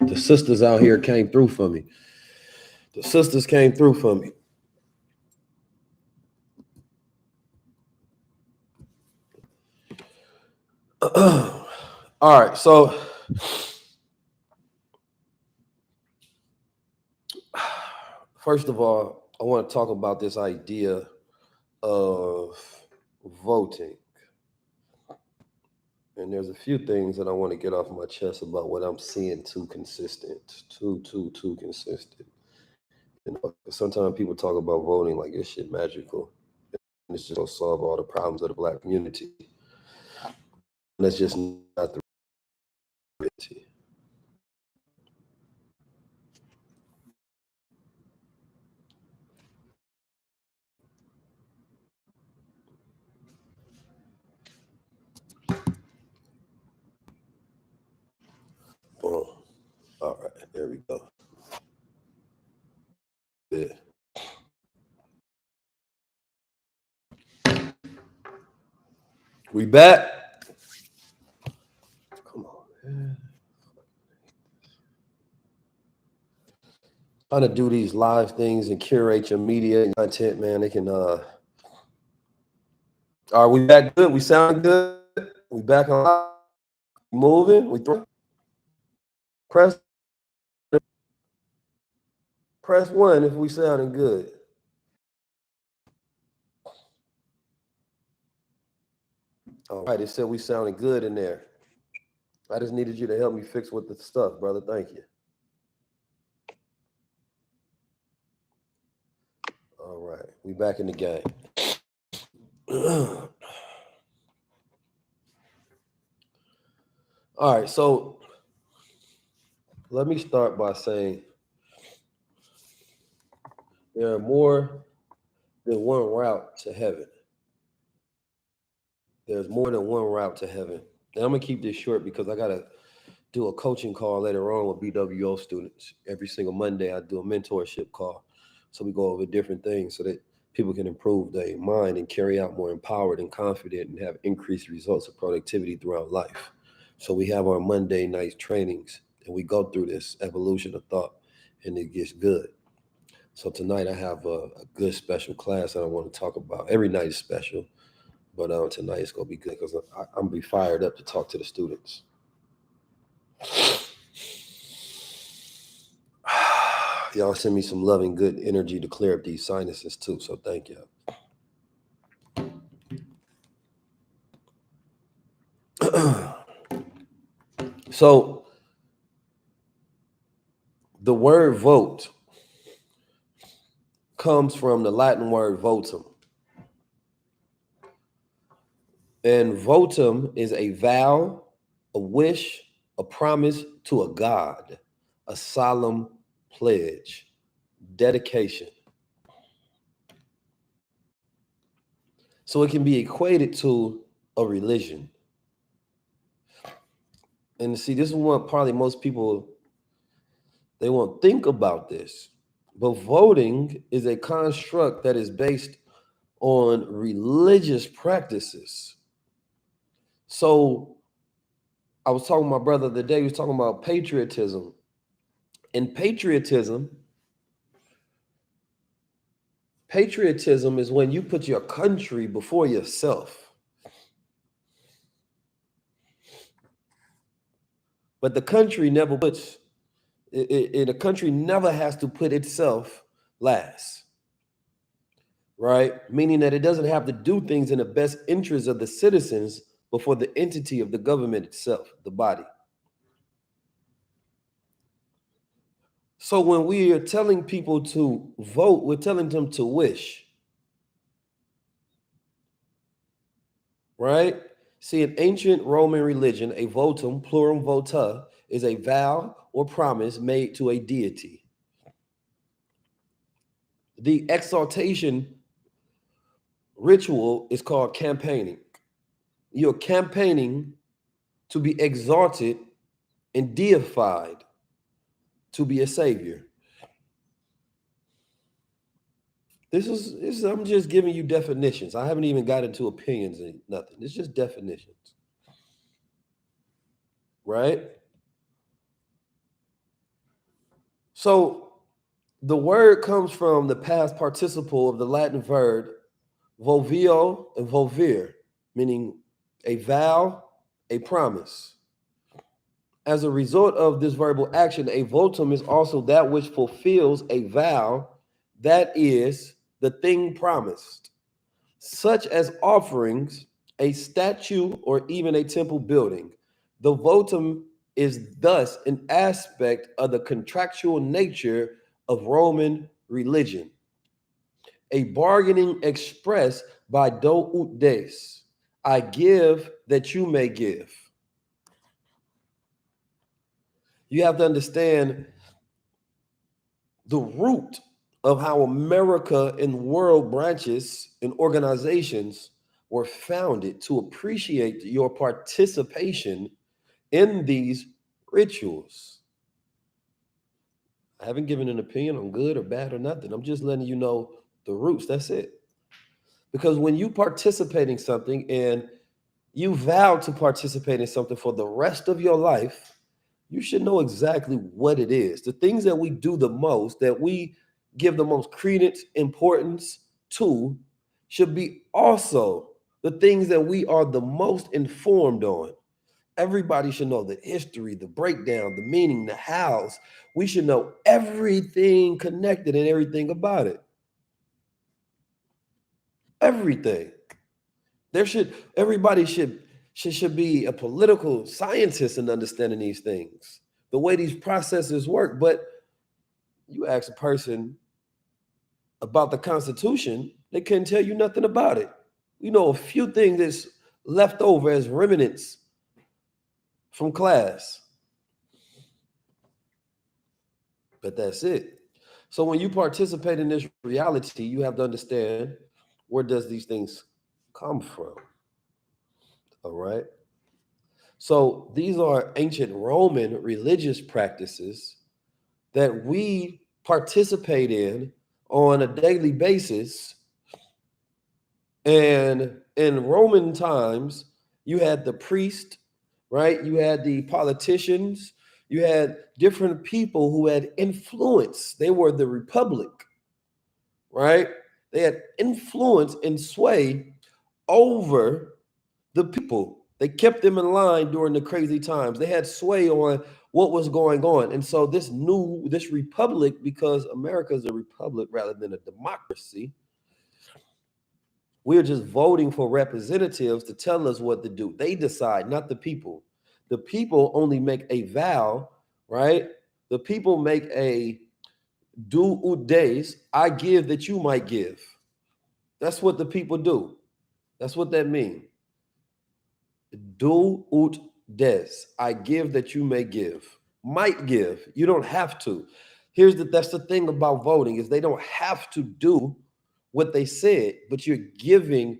The sisters out here came through for me. The sisters came through for me. All right, so first of all, I want to talk about this idea of voting. And there's a few things that I want to get off my chest about what I'm seeing too consistent, too consistent. You know, 'cause sometimes people talk about voting like this shit magical, and it's just gonna solve all the problems of the black community. And that's just not the reality. Boom. All right, there we go. Yeah. We back. Come on, man. Trying to do these live things and curate your media and content, man. They can are we back good? We sound good? We back on moving? We throw press press one if we sounding good. All right, it said we sounding good in there. I just needed you to help me fix with the stuff, brother. Thank you. All right, we back in the game. All right, so let me start by saying there are more than one route to heaven. There's more than one route to heaven. And I'm gonna keep this short because I gotta do a coaching call later on with BWO students. Every single Monday, I do a mentorship call. So we go over different things so that people can improve their mind and carry out more empowered and confident and have increased results of productivity throughout life. So we have our Monday night trainings and we go through this evolution of thought and it gets good. So tonight I have a good special class that I want to talk about. Every night is special, but tonight it's going to be good because I'm going to be fired up to talk to the students. Y'all send me some loving, good energy to clear up these sinuses too. So thank you. So the word vote comes from the Latin word votum. And votum is a vow, a wish, a promise to a god, a solemn pledge, dedication. So it can be equated to a religion. And see, this is what probably most people they won't think about this. But voting is a construct that is based on religious practices. So I was talking to my brother the day, he was talking about patriotism. And patriotism is when you put your country before yourself. But the country never puts the country never has to put itself last. Right? Meaning that it doesn't have to do things in the best interest of the citizens before the entity of the government itself, the body. So when we are telling people to vote, we're telling them to wish. Right? See, in ancient Roman religion, a votum, plural vota, is a vow or promise made to a deity. The exaltation ritual is called campaigning. You're campaigning to be exalted and deified to be a savior. I'm just giving you definitions. I haven't even got into opinions and nothing. It's just definitions. Right? So the word comes from the past participle of the Latin verb volvio and volvere, meaning a vow, a promise. As a result of this verbal action, a votum is also that which fulfills a vow, that is, the thing promised, such as offerings, a statue, or even a temple building. The votum is thus an aspect of the contractual nature of Roman religion, a bargaining expressed by do ut des. I give that you may give. You have to understand the root of how America and world branches and organizations were founded to appreciate your participation in these rituals. I haven't given an opinion on good or bad or nothing. I'm just letting you know the roots. That's it. Because when you participate in something and you vow to participate in something for the rest of your life, you should know exactly what it is. The things that we do the most, that we give the most credence, importance to, should be also the things that we are the most informed on. Everybody should know the history, the breakdown, the meaning, the hows. We should know everything connected and everything about it. Everything. Everybody should be a political scientist in understanding these things, the way these processes work. But you ask a person about the Constitution, they can't tell you nothing about it. You know a few things that's left over as remnants from class, but that's it. So when you participate in this reality, you have to understand, where does these things come from? All right. So these are ancient Roman religious practices that we participate in on a daily basis. And in Roman times, you had the priest, right? You had the politicians, you had different people who had influence. They were the republic, right? They had influence and sway over the people. They kept them in line during the crazy times. They had sway on what was going on. And so this republic, because America is a republic rather than a democracy, we're just voting for representatives to tell us what to do. They decide, not the people. The people only make a vow, right? The people make a do ut des, I give that you might give. That's what the people do. That's what that means. Do ut des, I give that you may give. Might give. You don't have to. That's the thing about voting, is they don't have to do what they said, but you're giving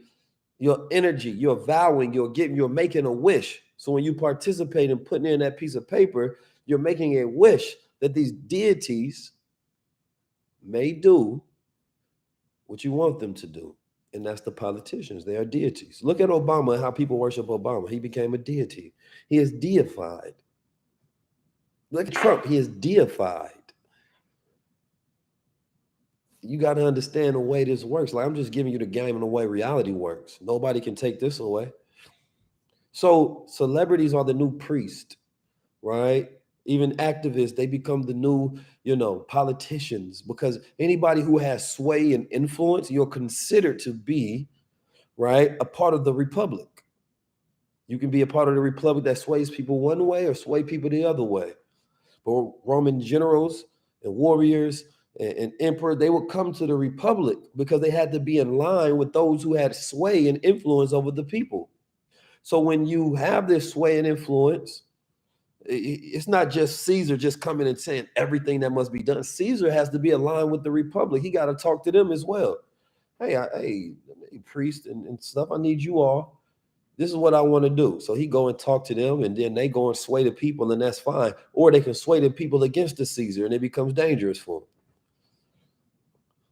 your energy, you're vowing, you're making a wish. So when you participate in putting in that piece of paper, you're making a wish that these deities may do what you want them to do. And that's the politicians. They are deities. Look at Obama and how people worship Obama. He became a deity. He is deified. Look at Trump. He is deified. You got to understand the way this works. Like, I'm just giving you the game and the way reality works. Nobody can take this away. So celebrities are the new priest, right? Even activists, they become the new, politicians, because anybody who has sway and influence, you're considered to be, right, a part of the republic. You can be a part of the republic that sways people one way or sway people the other way. But Roman generals and warriors and emperor, they would come to the republic because they had to be in line with those who had sway and influence over the people. So when you have this sway and influence, it's not just Caesar just coming and saying everything that must be done. Caesar has to be aligned with the republic. He got to talk to them as well. Hey, priest and stuff, I need you all. This is what I want to do. So he go and talk to them, and then they go and sway the people, and that's fine. Or they can sway the people against the Caesar, and it becomes dangerous for them.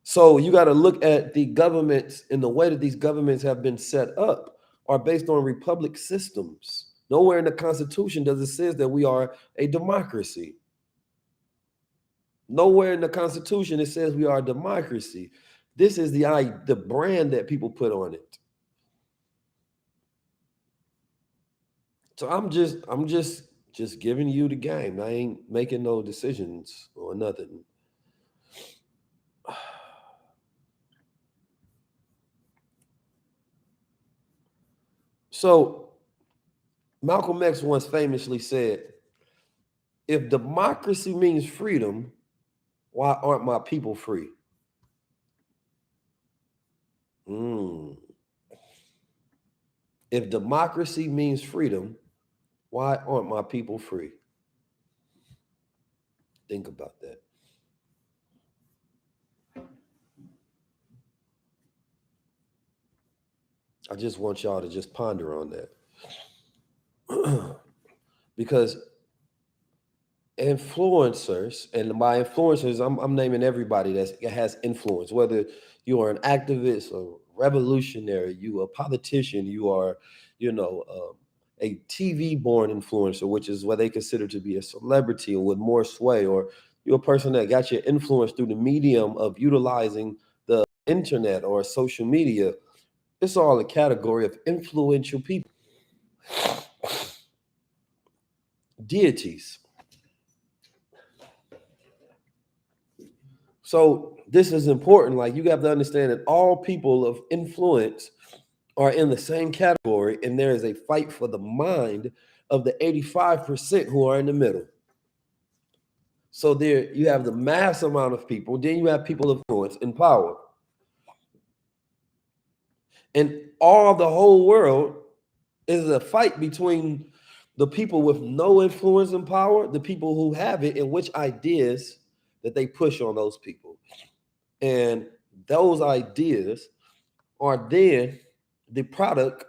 So you got to look at the governments, and the way that these governments have been set up are based on republic systems. Nowhere in the Constitution does it say that we are a democracy. Nowhere in the Constitution it says we are a democracy. This is the brand that people put on it. So I'm just giving you the game. I ain't making no decisions or nothing. So Malcolm X once famously said, if democracy means freedom, why aren't my people free? Mm. If democracy means freedom, why aren't my people free? Think about that. I just want y'all to just ponder on that. Because influencers, and by influencers, I'm naming everybody that has influence, whether you are an activist or revolutionary, you are a politician, you are, a TV born influencer, which is what they consider to be a celebrity or with more sway, or you're a person that got your influence through the medium of utilizing the internet or social media. It's all a category of influential people. Deities. So this is important. Like, you have to understand that all people of influence are in the same category, and there is a fight for the mind of the 85% who are in the middle. So there you have the mass amount of people, then you have people of influence and power. And all the whole world is a fight between the people with no influence and power, the people who have it, and which ideas that they push on those people. And those ideas are then the product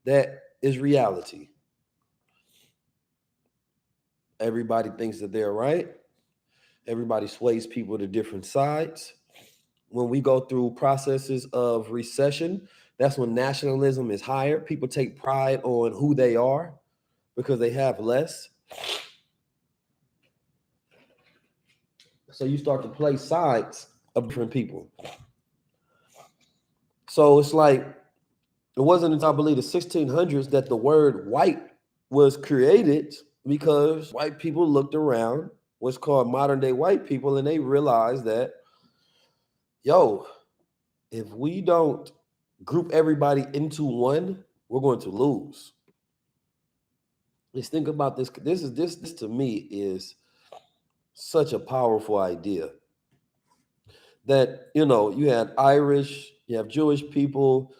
that is reality. Everybody thinks that they're right. Everybody sways people to different sides. When we go through processes of recession, that's when nationalism is higher. People take pride on who they are because they have less. So you start to play sides of different people. So it's like, it wasn't until, I believe, the 1600s that the word white was created, because white people looked around what's called modern day white people, and they realized that, yo, if we don't group everybody into one, we're going to lose. Let's think about this. This to me is such a powerful idea. That, you had Irish, you have Jewish people,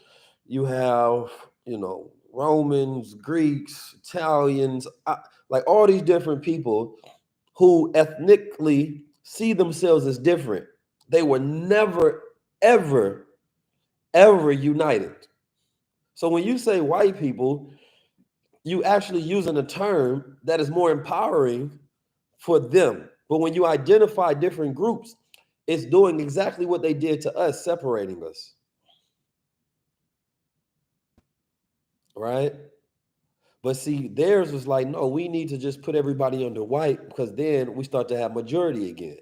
you have, Romans, Greeks, Italians, like all these different people who ethnically see themselves as different. They were never, ever, ever united. So when you say white people, you actually using a term that is more empowering for them. But when you identify different groups, it's doing exactly what they did to us, separating us. Right? But see, theirs was like, no, we need to just put everybody under white, because then we start to have majority again.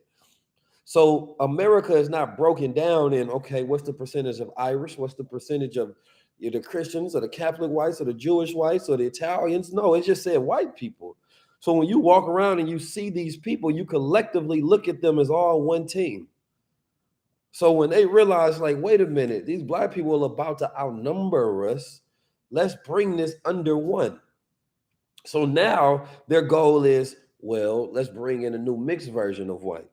So America is not broken down in, okay, what's the percentage of Irish? What's the percentage of the Christians or the Catholic whites or the Jewish whites or the Italians? No, it just said white people. So when you walk around and you see these people, you collectively look at them as all one team. So when they realize, like, wait a minute, these black people are about to outnumber us, let's bring this under one. So now their goal is, well, let's bring in a new mixed version of white.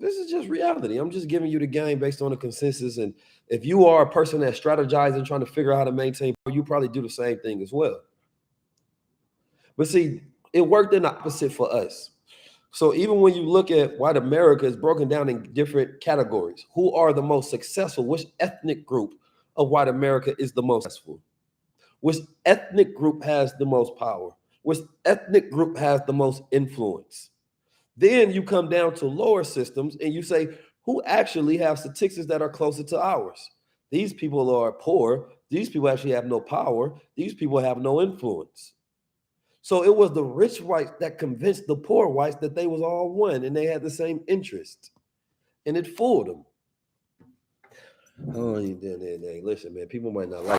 This is just reality. I'm just giving you the game based on the consensus. And if you are a person that's strategizing, trying to figure out how to maintain, you probably do the same thing as well. But see, it worked in the opposite for us. So even when you look at white America is broken down in different categories, who are the most successful? Which ethnic group of white America is the most successful? Which ethnic group has the most power? Which ethnic group has the most influence? Then you come down to lower systems and you say, who actually have statistics that are closer to ours? These people are poor. These people actually have no power. These people have no influence. So it was the rich whites that convinced the poor whites that they was all one and they had the same interest. And it fooled them. Oh, listen, man, people might not like,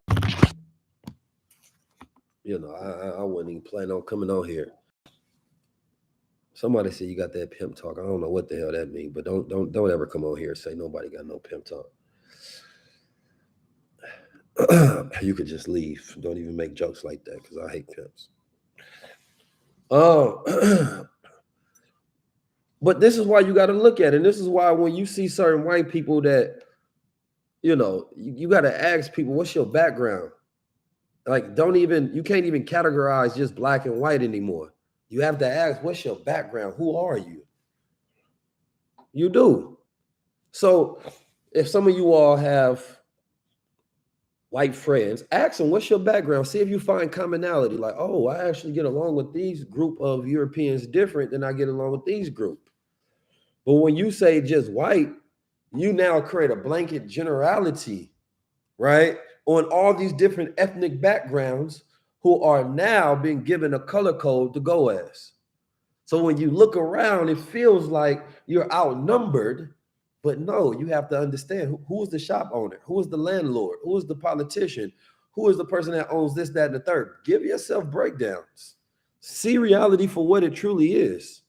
I wasn't even planning on coming on here. Somebody said you got that pimp talk. I don't know what the hell that means, but don't ever come on here and say nobody got no pimp talk. You could just leave. Don't even make jokes like that because I hate pimps. But this is why you got to look at it. And this is why when you see certain white people that, you got to ask people, what's your background? Like, you can't even categorize just black and white anymore. You have to ask, what's your background? Who are you? You do. So if some of you all have white friends, ask them, what's your background? See if you find commonality. Like, oh, I actually get along with these group of Europeans different than I get along with these group. But when you say just white, you now create a blanket generality, right, on all these different ethnic backgrounds who are now being given a color code to go as. So when you look around, it feels like you're outnumbered, but no, you have to understand who is the shop owner, who is the landlord, who is the politician, who is the person that owns this, that, and the third. Give yourself breakdowns. See reality for what it truly is.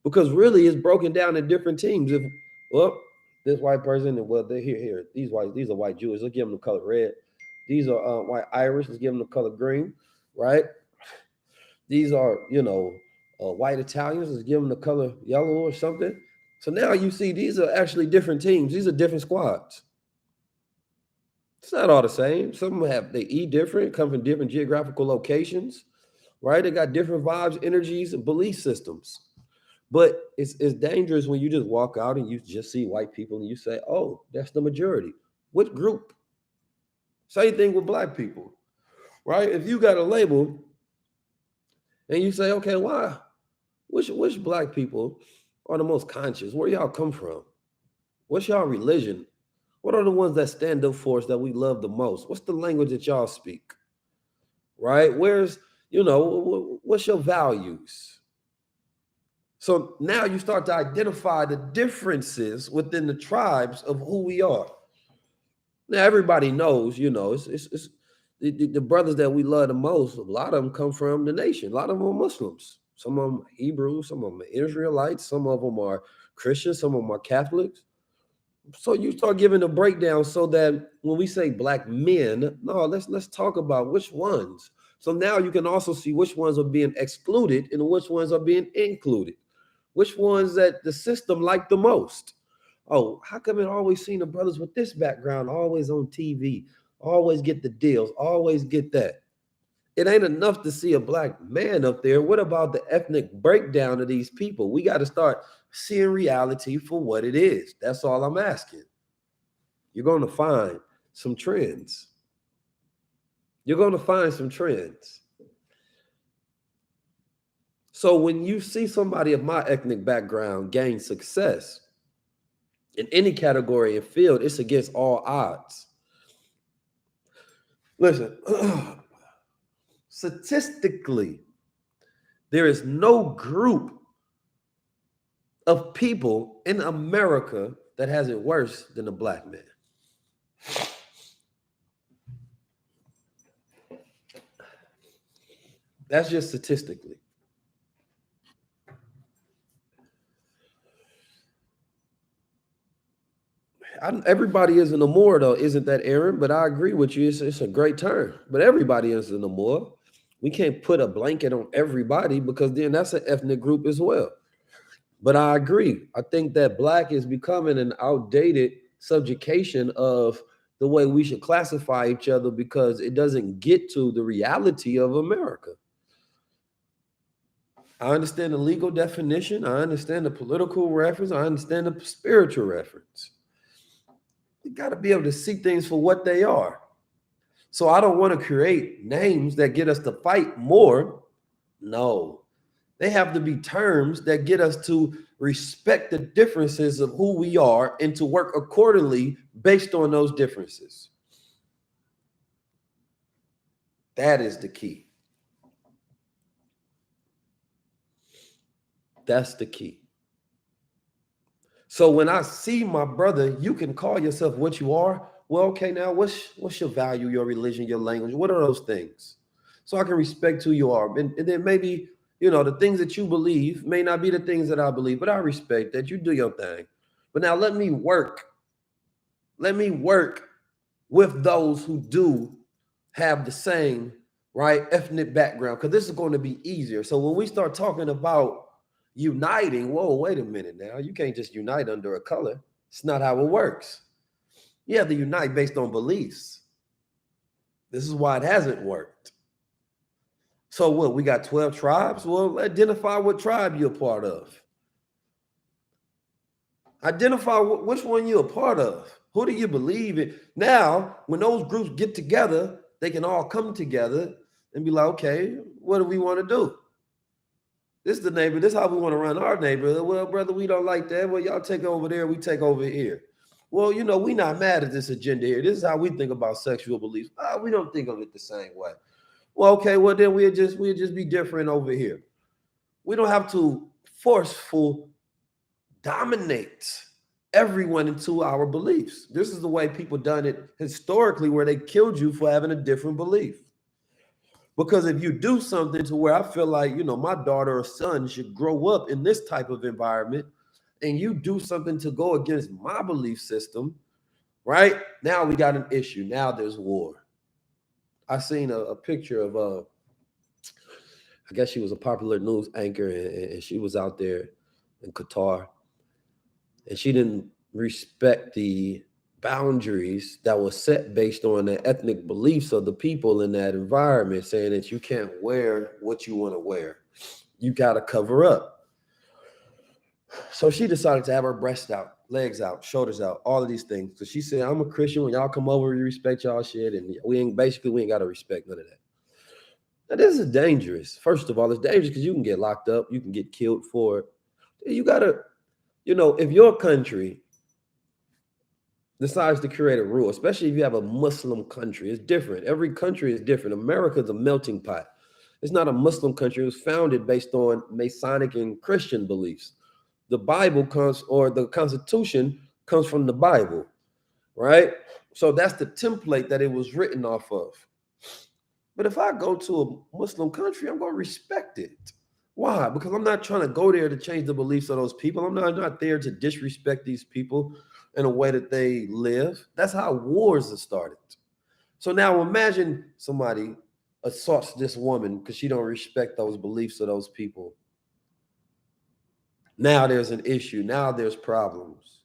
Because really it's broken down in different teams. If, this white person, they're here. These are white Jews. Let's give them the color red. These are white Irish. Let's give them the color green, right? These are, white Italians. Let's give them the color yellow or something. So now you see these are actually different teams. These are different squads. It's not all the same. Some of them they eat different, come from different geographical locations, right? They got different vibes, energies, and belief systems. But it's dangerous when you just walk out and you just see white people and you say, oh, that's the majority. What group? Same thing with black people, right? If you got a label and you say, okay, why? Which black people are the most conscious? Where y'all come from? What's y'all religion? What are the ones that stand up for us that we love the most? What's the language that y'all speak? Right? What's your values? So now you start to identify the differences within the tribes of who we are. Now everybody knows, it's the brothers that we love the most. A lot of them come from the nation. A lot of them are Muslims. Some of them are Hebrews. Some of them are Israelites. Some of them are Christians. Some of them are Catholics. So you start giving a breakdown so that when we say black men, no, let's talk about which ones. So now you can also see which ones are being excluded and which ones are being included. Which ones that the system liked the most? Oh, how come it always seen the brothers with this background always on TV, always get the deals, always get that? It ain't enough to see a black man up there. What about the ethnic breakdown of these people? We got to start seeing reality for what it is. That's all I'm asking. You're going to find some trends. You're going to find some trends. So when you see somebody of my ethnic background gain success in any category and field, it's against all odds. Listen, statistically, there is no group of people in America that has it worse than a black man. That's just statistically. Everybody isn't a Moor, though, isn't that, Aaron? But I agree with you. It's a great term. But everybody isn't a Moor. We can't put a blanket on everybody because then that's an ethnic group as well. But I agree. I think that black is becoming an outdated subjugation of the way we should classify each other because it doesn't get to the reality of America. I understand the legal definition. I understand the political reference. I understand the spiritual reference. You got to be able to see things for what they are. So I don't want to create names that get us to fight more. No, they have to be terms that get us to respect the differences of who we are and to work accordingly based on those differences. That is the key. That's the key. So when I see my brother, you can call yourself what you are. Well, okay, now what's your value, your religion, your language? What are those things? So I can respect who you are. And then maybe, the things that you believe may not be the things that I believe, but I respect that you do your thing. But now let me work. Let me work with those who do have the same, right, ethnic background, because this is going to be easier. So when we start talking about uniting, whoa, wait a minute now. You can't just unite under a color. It's not how it works. You have to unite based on beliefs. This is why it hasn't worked. So what, we got 12 tribes? Well, identify what tribe you're a part of. Identify which one you're a part of. Who do you believe in? Now, when those groups get together, they can all come together and be like, okay, what do we want to do? This is the neighbor. This is how we want to run our neighborhood. Well, brother, we don't like that. Well, y'all take over there. We take over here. Well, we're not mad at this agenda here. This is how we think about sexual beliefs. We don't think of it the same way. Well, okay, well, then we'll just be different over here. We don't have to forceful dominate everyone into our beliefs. This is the way people done it historically, where they killed you for having a different belief. Because if you do something to where I feel like, my daughter or son should grow up in this type of environment, and you do something to go against my belief system, right? Now we got an issue. Now there's war. I seen a picture of, I guess she was a popular news anchor, and she was out there in Qatar, and she didn't respect the boundaries that were set based on the ethnic beliefs of the people in that environment, saying that you can't wear what you want to wear. You got to cover up. So she decided to have her breasts out, legs out, shoulders out, all of these things. So she said, I'm a Christian. When y'all come over, we respect y'all shit. And we ain't got to respect none of that. Now, this is dangerous. First of all, it's dangerous because you can get locked up. You can get killed for it. You got to, if your country decides to create a rule, especially if you have a Muslim country, it's different. Every country is different. America's a melting pot. It's not a Muslim country. It was founded based on Masonic and Christian beliefs. The Bible the Constitution comes from the Bible, right? So that's the template that it was written off of. But if I go to a Muslim country, I'm going to respect it. Why? Because I'm not trying to go there to change the beliefs of those people. I'm not there to disrespect these people in a way that they live. That's how wars are started. So now imagine somebody assaults this woman because she don't respect those beliefs of those people. Now there's an issue. Now there's problems.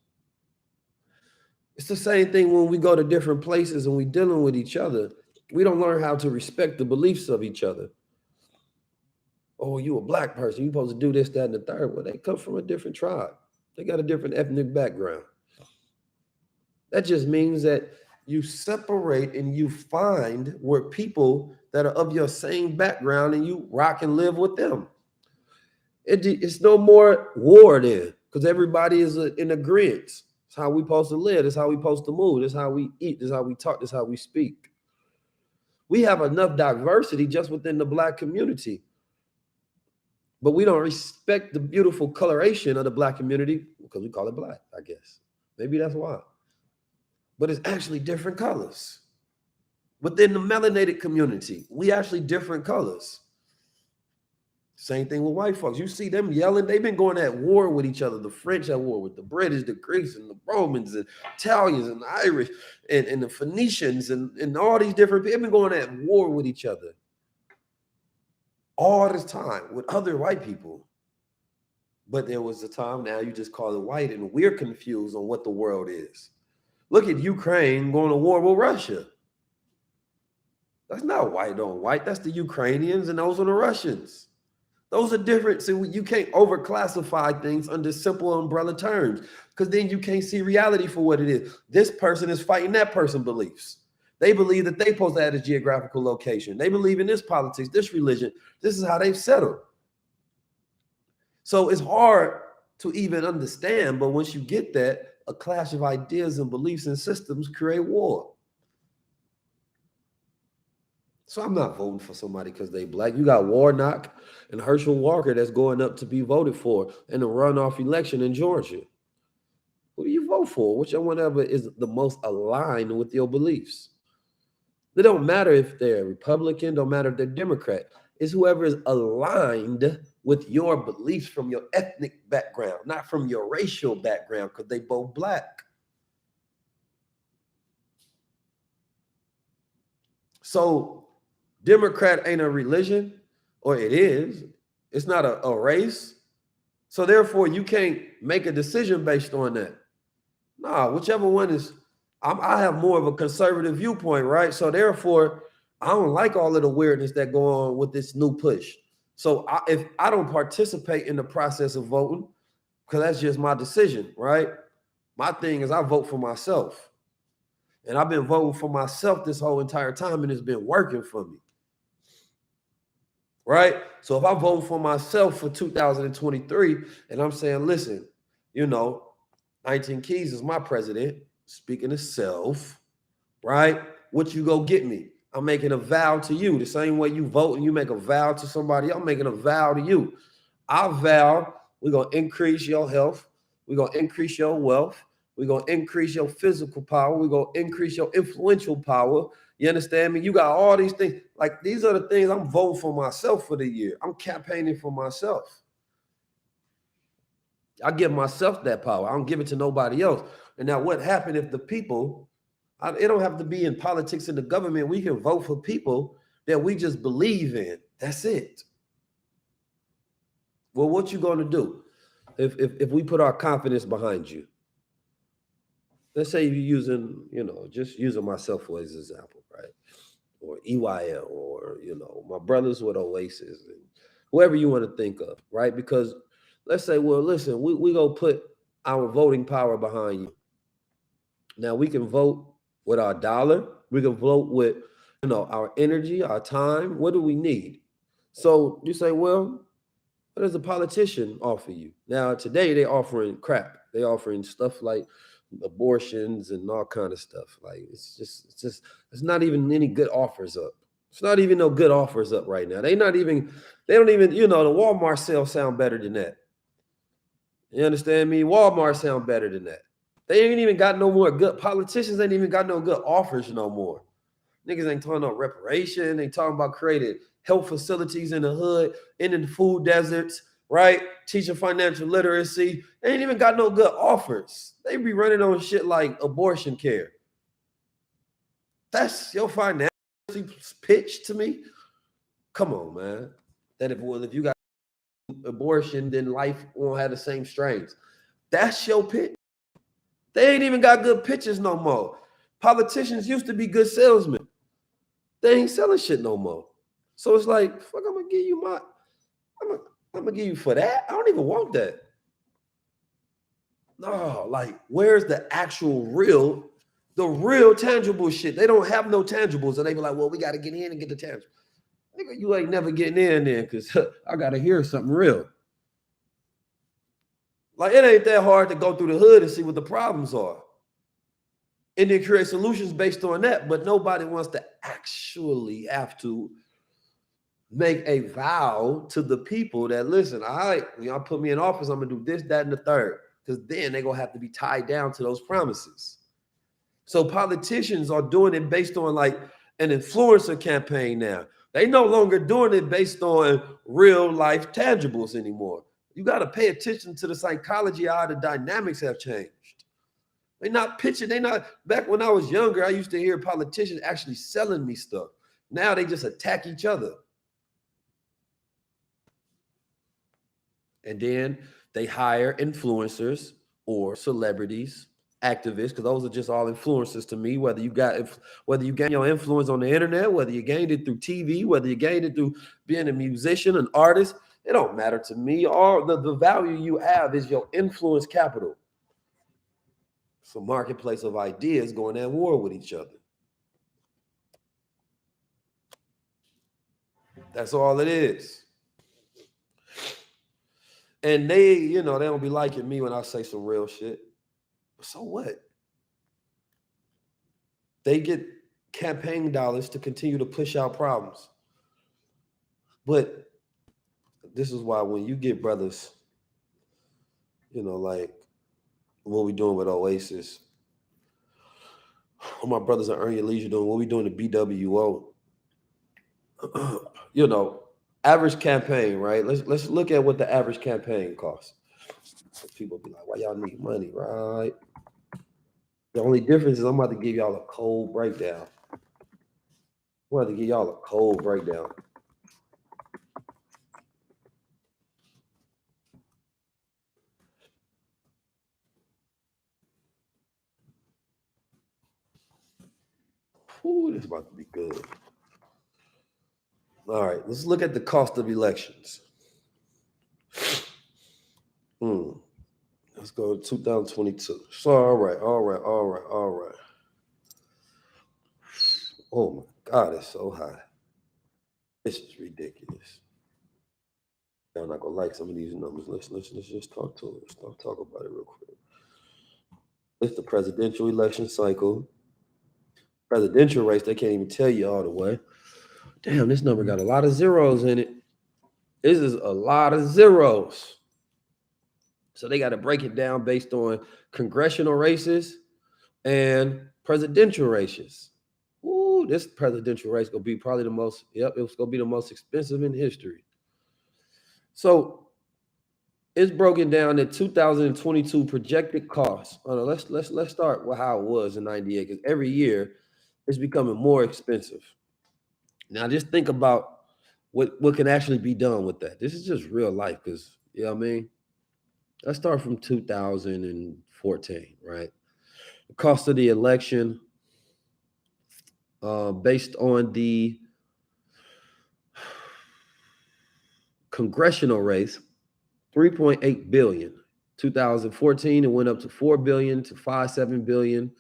It's the same thing when we go to different places and we're dealing with each other. We don't learn how to respect the beliefs of each other. Oh, you a black person. You're supposed to do this, that, and the third. Well, they come from a different tribe. They got a different ethnic background. That just means that you separate and you find where people that are of your same background and you rock and live with them. It's no more war there because everybody is in agreement. It's how we supposed to live. It's how we supposed to move. It's how we eat. It's how we talk. It's how we speak. We have enough diversity just within the Black community, but we don't respect the beautiful coloration of the Black community because we call it Black, I guess. Maybe that's why. But it's actually different colors. Within the melanated community, we actually different colors. Same thing with white folks. You see them yelling. They've been going at war with each other. The French at war with the British, the Greeks, and the Romans, and Italians, and the Irish, and the Phoenicians, and all these different people. They've been going at war with each other all this time with other white people. But there was a time now you just call it white, and we're confused on what the world is. Look at Ukraine going to war with Russia. That's not white on white. That's the Ukrainians, and those are the Russians. Those are different. So you can't overclassify things under simple umbrella terms because then you can't see reality for what it is. This person is fighting that person's beliefs. They believe that they're supposed to have a geographical location. They believe in this politics, this religion. This is how they've settled. So it's hard to even understand, but once you get that, a clash of ideas and beliefs and systems create war. So I'm not voting for somebody because they black. You got Warnock and Herschel Walker that's going up to be voted for in a runoff election in Georgia. Who do you vote for? Which one ever is the most aligned with your beliefs? It don't matter if they're Republican, don't matter if they're Democrat. It's whoever is aligned with your beliefs from your ethnic background, not from your racial background, because they both black. So Democrat ain't a religion, or it is. It's not a race. So therefore, you can't make a decision based on that. Nah, whichever one is, I have more of a conservative viewpoint, right? So therefore, I don't like all of the weirdness that go on with this new push. So if I don't participate in the process of voting, because that's just my decision, right? My thing is I vote for myself. And I've been voting for myself this whole entire time, and it's been working for me. Right? So if I vote for myself for 2023, and I'm saying, listen, 19 Keys is my president, speaking of self, right? What you go get me? I'm making a vow to you. The same way you vote and you make a vow to somebody, I'm making a vow to you. I vow we're going to increase your health. We're going to increase your wealth. We're going to increase your physical power. We're going to increase your influential power. You understand me? You got all these things. Like, these are the things I'm voting for myself for the year. I'm campaigning for myself. I give myself that power. I don't give it to nobody else. And now what happened if the people, it don't have to be in politics and the government. We can vote for people that we just believe in. That's it. Well, what you going to do if we put our confidence behind you? Let's say you're using, just using myself as an example, right? Or EYL, or, my brothers with Oasis, and whoever you want to think of, right? Because let's say, well, listen, we go put our voting power behind you. Now we can vote with our dollar. We can vote with, our energy, our time. What do we need? So you say, well, what does a politician offer you? Now, today they're offering crap. They're offering stuff like abortions and all kind of stuff. Like, it's not even any good offers up. It's not even no good offers up right now. They don't even, the Walmart sales sound better than that. You understand me? Walmart sound better than that. They ain't even got no more good, politicians ain't even got no good offers no more. Niggas ain't talking about reparation. They talking about creating health facilities in the hood, in the food deserts, right? Teaching financial literacy. They ain't even got no good offers. They be running on shit like abortion care. That's your financial pitch to me? Come on, man. That if you got abortion, then life won't have the same strains. That's your pitch. They ain't even got good pitches no more. Politicians used to be good salesmen. They ain't selling shit no more. So it's like, fuck, I'm gonna give you for that. I don't even want that. No, like, where's the actual the real tangible shit? They don't have no tangibles, and they be like, well, we got to get in and get the tangible. Nigga, you ain't never getting in there because I got to hear something real. Like, it ain't that hard to go through the hood and see what the problems are. And then create solutions based on that, but nobody wants to actually have to make a vow to the people that, listen, all right, when y'all put me in office, I'm gonna do this, that, and the third. Because then they're gonna have to be tied down to those promises. So politicians are doing it based on like an influencer campaign now. They no longer doing it based on real life tangibles anymore. You got to pay attention to the psychology of how the dynamics have changed. They're not pitching. Back when I was younger, I used to hear politicians actually selling me stuff. Now they just attack each other. And then they hire influencers or celebrities, activists, because those are just all influencers to me. Whether you gain your influence on the internet, whether you gained it through TV, whether you gained it through being a musician, an artist, it don't matter to me. All the value you have is your influence capital. It's a marketplace of ideas going at war with each other. That's all it is. And they don't be liking me when I say some real shit. So what? They get campaign dollars to continue to push out problems. But this is why when you get brothers, like what we doing with Oasis, what my brothers at Earn Your Leisure doing, what we doing at BWO, average campaign, right? Let's look at what the average campaign costs. People be like, why y'all need money, right? The only difference is I'm about to give y'all a cold breakdown. I'm about to give y'all a cold breakdown. Ooh, this is about to be good. All right, let's look at the cost of elections. Let's go to 2022. So, all right. Oh my God, it's so high. This is ridiculous. I'm not gonna like some of these numbers. Let's just talk to it. Let's talk about it real quick. It's the presidential election cycle. Presidential race, they can't even tell you all the way. Damn, this number got a lot of zeros in it. This is a lot of zeros. So they got to break it down based on congressional races and presidential races. Ooh, this presidential race gonna be probably the most. Yep, it's gonna be the most expensive in history. So it's broken down at 2022 projected costs. Let's start with how it was in '98, because every year it's becoming more expensive. Now just think about what can actually be done with that. This is just real life, because you know what I mean. Let's start from 2014, right? The cost of the election, based on the congressional race, 3.8 billion. 2014, it went up to 4 billion to 5.7 billion.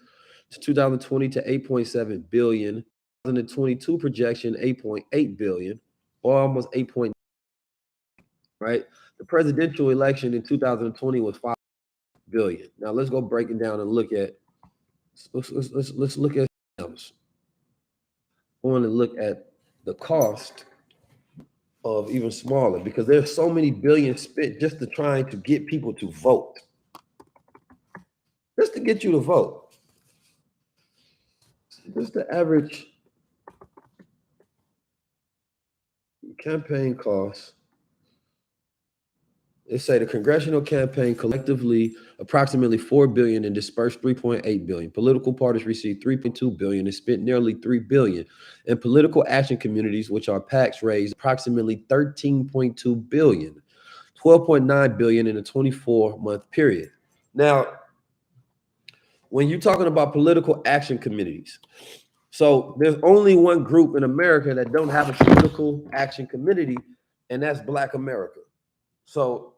To 2020 to 8.7 billion. 2022 projection, 8.8 billion, or almost 8. Right? The presidential election in 2020 was 5 billion. Now let's go break it down and look at. Let's look at numbers. I want to look at the cost of even smaller, because there's so many billions spent just to trying to get people to vote. Just to get you to vote. Just the average campaign costs. They say the congressional campaign collectively approximately 4 billion and dispersed 3.8 billion. Political parties received 3.2 billion and spent nearly 3 billion. And political action communities, which are PACs, raised approximately 13.2 billion, 12.9 billion in a 24-month period. Now, when you're talking about political action communities, so there's only one group in America that don't have a political action committee, and that's Black America. So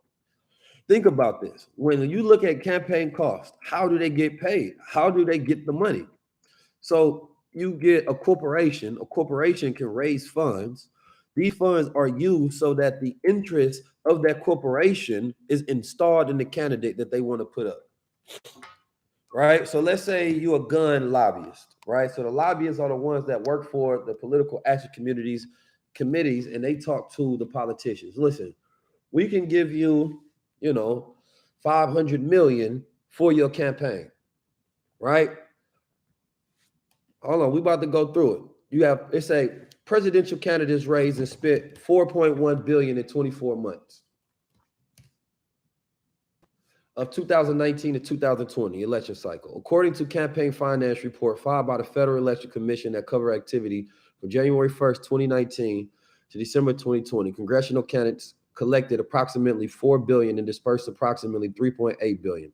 think about this. When you look at campaign costs, how do they get paid? How do they get the money? So you get a corporation. A corporation can raise funds. These funds are used so that the interest of that corporation is installed in the candidate that they want to put up. Right? So let's say you're a gun lobbyist, right? So the lobbyists are the ones that work for the political action committees, and they talk to the politicians. Listen, we can give you, 500 million for your campaign, right? Hold on, we about to go through it. You have, it's a presidential candidates raised and spent 4.1 billion in 24 months. Of 2019 to 2020 election cycle. According to campaign finance report filed by the Federal Election Commission that cover activity from January 1st, 2019 to December 2020, congressional candidates collected approximately 4 billion and dispersed approximately 3.8 billion.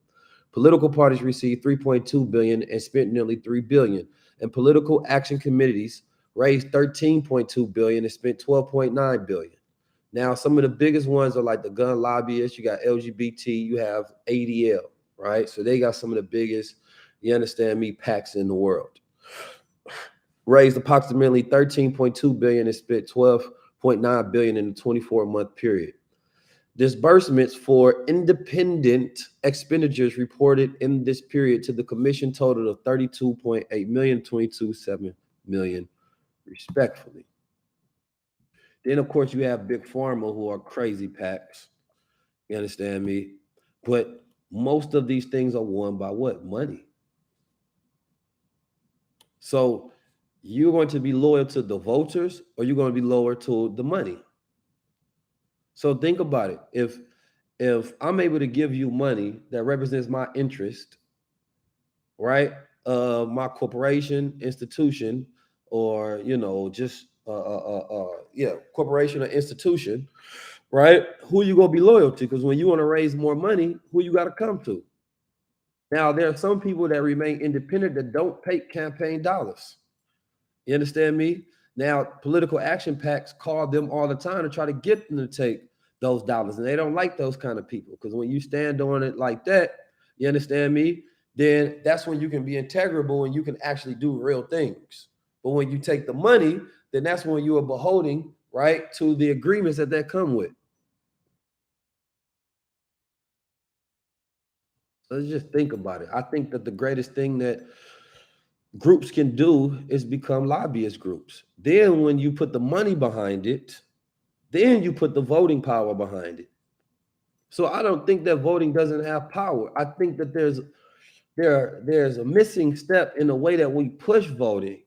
Political parties received 3.2 billion and spent nearly 3 billion. And political action committees raised 13.2 billion and spent 12.9 billion. Now, some of the biggest ones are like the gun lobbyists. You got LGBT, you have ADL, right? So they got some of the biggest, you understand me, PACs in the world. Raised approximately 13.2 billion and spent 12.9 billion in a 24-month period. Disbursements for independent expenditures reported in this period to the commission totaled of 32.8 million, 22.7 million, respectfully. Then, of course, you have big pharma who are crazy packs. You understand me? But most of these things are won by what? Money. So you're going to be loyal to the voters or you're going to be loyal to the money. So think about it. If I'm able to give you money that represents my interest, right? My corporation, institution, or just yeah, corporation or institution, right? Who you gonna be loyal to? Because when you want to raise more money, who you got to come to? Now there are some people that remain independent that don't pay campaign dollars. You understand me? Now, political action packs call them all the time to try to get them to take those dollars. And they don't like those kind of people because when you stand on it like that, you understand me? Then that's when you can be integrable and you can actually do real things. But when you take the money, then that's when you are beholding, right, to the agreements that come with. So let's just think about it. I think that the greatest thing that groups can do is become lobbyist groups. Then when you put the money behind it, then you put the voting power behind it. So I don't think that voting doesn't have power. I think that there's a missing step in the way that we push voting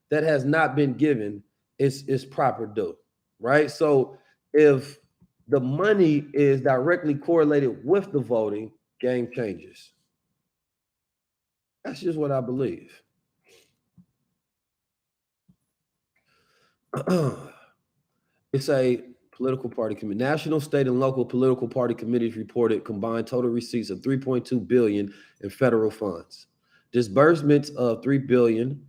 that has not been given its proper due, right? So if the money is directly correlated with the voting, game changes. That's just what I believe. It's a political party committee. National, state, and local political party committees reported combined total receipts of 3.2 billion in federal funds, disbursements of 3 billion,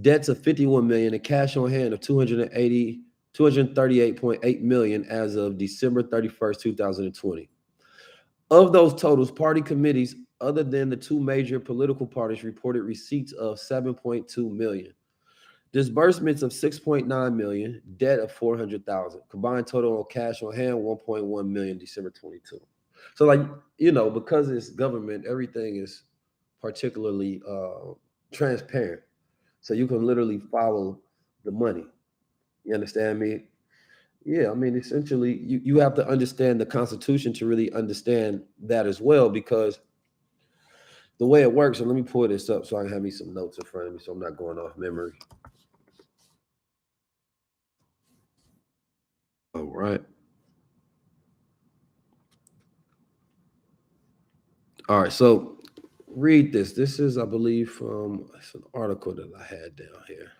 debts of 51 million, and cash on hand of 238.8 million as of December 31st, 2020. Of those totals, party committees other than the two major political parties reported receipts of 7.2 million. Disbursements of 6.9 million, debt of 400,000. Combined total on cash on hand 1.1 million December 22. So like, because it's government, everything is particularly transparent. So you can literally follow the money. You understand me? Yeah, I mean, essentially, you have to understand the Constitution to really understand that as well, because the way it works, and let me pull this up so I can have me some notes in front of me so I'm not going off memory. All right. All right, so read this. This is, I believe, from it's an article that I had down here.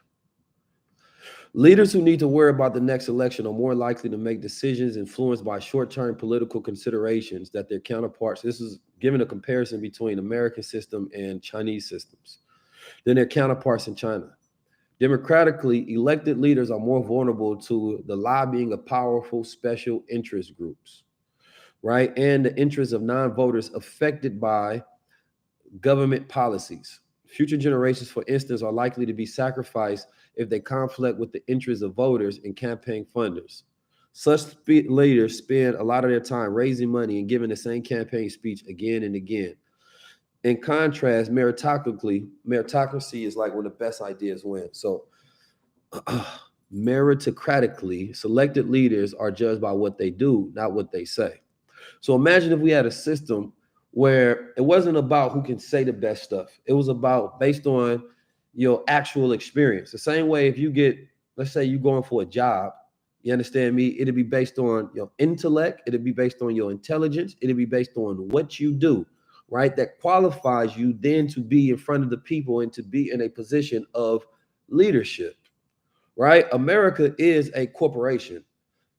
Leaders who need to worry about the next election are more likely to make decisions influenced by short-term political considerations that their counterparts. This is given a comparison between American system and Chinese systems than their counterparts in China. Democratically elected leaders are more vulnerable to the lobbying of powerful special interest groups, right? And the interests of non-voters affected by government policies. Future generations, for instance, are likely to be sacrificed if they conflict with the interests of voters and campaign funders. Such leaders spend a lot of their time raising money and giving the same campaign speech again and again. In contrast, meritocracy is like when the best ideas win. So, meritocratically, selected leaders are judged by what they do, not what they say. So imagine if we had a system where it wasn't about who can say the best stuff. It was about based on your actual experience. The same way if you get, let's say you're going for a job, you understand me? It'd be based on your intellect, it'd be based on your intelligence, it'd be based on what you do, right? That qualifies you then to be in front of the people and to be in a position of leadership, right? America is a corporation.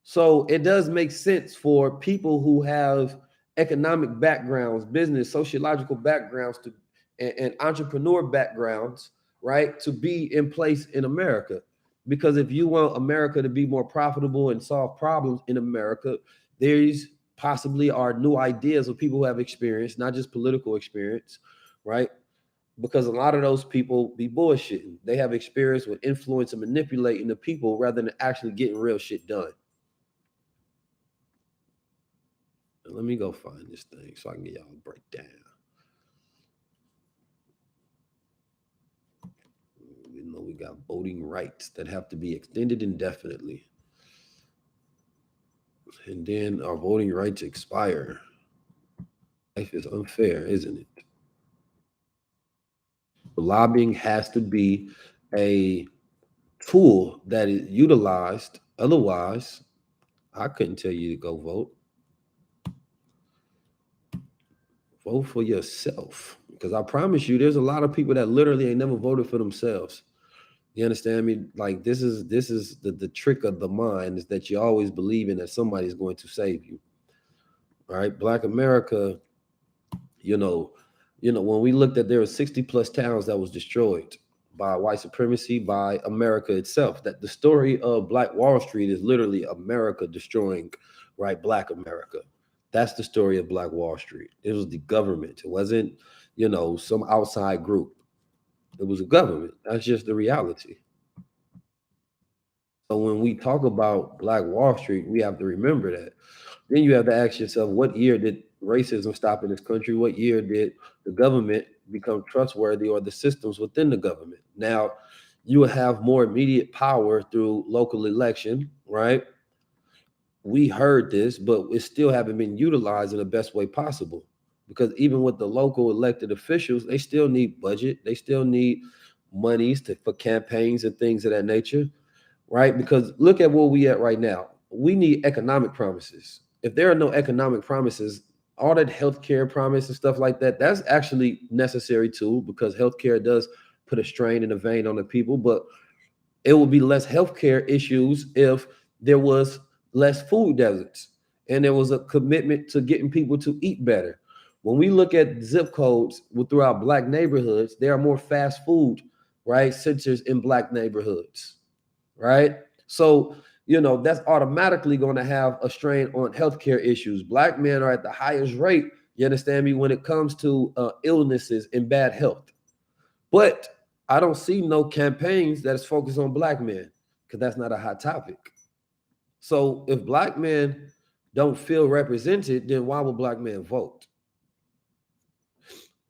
So it does make sense for people who have economic backgrounds, business, sociological backgrounds, and entrepreneur backgrounds, right, to be in place in America. Because if you want America to be more profitable and solve problems in America, there's possibly are new ideas of people who have experience, not just political experience, right? Because a lot of those people be bullshitting. They have experience with influence and manipulating the people rather than actually getting real shit done. Let me go find this thing so I can get y'all a breakdown. We know we We got voting rights that have to be extended indefinitely. And then our voting rights expire. Life is unfair, isn't it? Lobbying has to be a tool that is utilized. Otherwise, I couldn't tell you to go vote. Vote for yourself. Because I promise you, there's a lot of people that literally ain't never voted for themselves. You understand me? Like this is the trick of the mind, is that you always believe in that somebody's going to save you. All right. Black America, you know, when we looked at, there were 60 plus towns that was destroyed by white supremacy, by America itself. That the story of Black Wall Street is literally America destroying, right, Black America. That's the story of Black Wall Street. It was the government. It wasn't, some outside group. It was a government. That's just the reality. So when we talk about Black Wall Street, we have to remember that. Then you have to ask yourself, what year did racism stop in this country? What year did the government become trustworthy, or the systems within the government? Now, you will have more immediate power through local election, right? We heard this, but it still haven't been utilized in the best way possible. Because even with the local elected officials, they still need budget. They still need monies for campaigns and things of that nature, right? Because look at where we at right now. We need economic promises. If there are no economic promises, all that healthcare promise and stuff like that, that's actually necessary too, because healthcare does put a strain and a vein on the people. But it will be less healthcare issues if there was less food deserts and there was a commitment to getting people to eat better. When we look at zip codes throughout Black neighborhoods, there are more fast food, right, centers in Black neighborhoods, right? So, that's automatically going to have a strain on healthcare issues. Black men are at the highest rate, you understand me, when it comes to illnesses and bad health. But I don't see no campaigns that is focused on Black men, because that's not a hot topic. So if Black men don't feel represented, then why would Black men vote?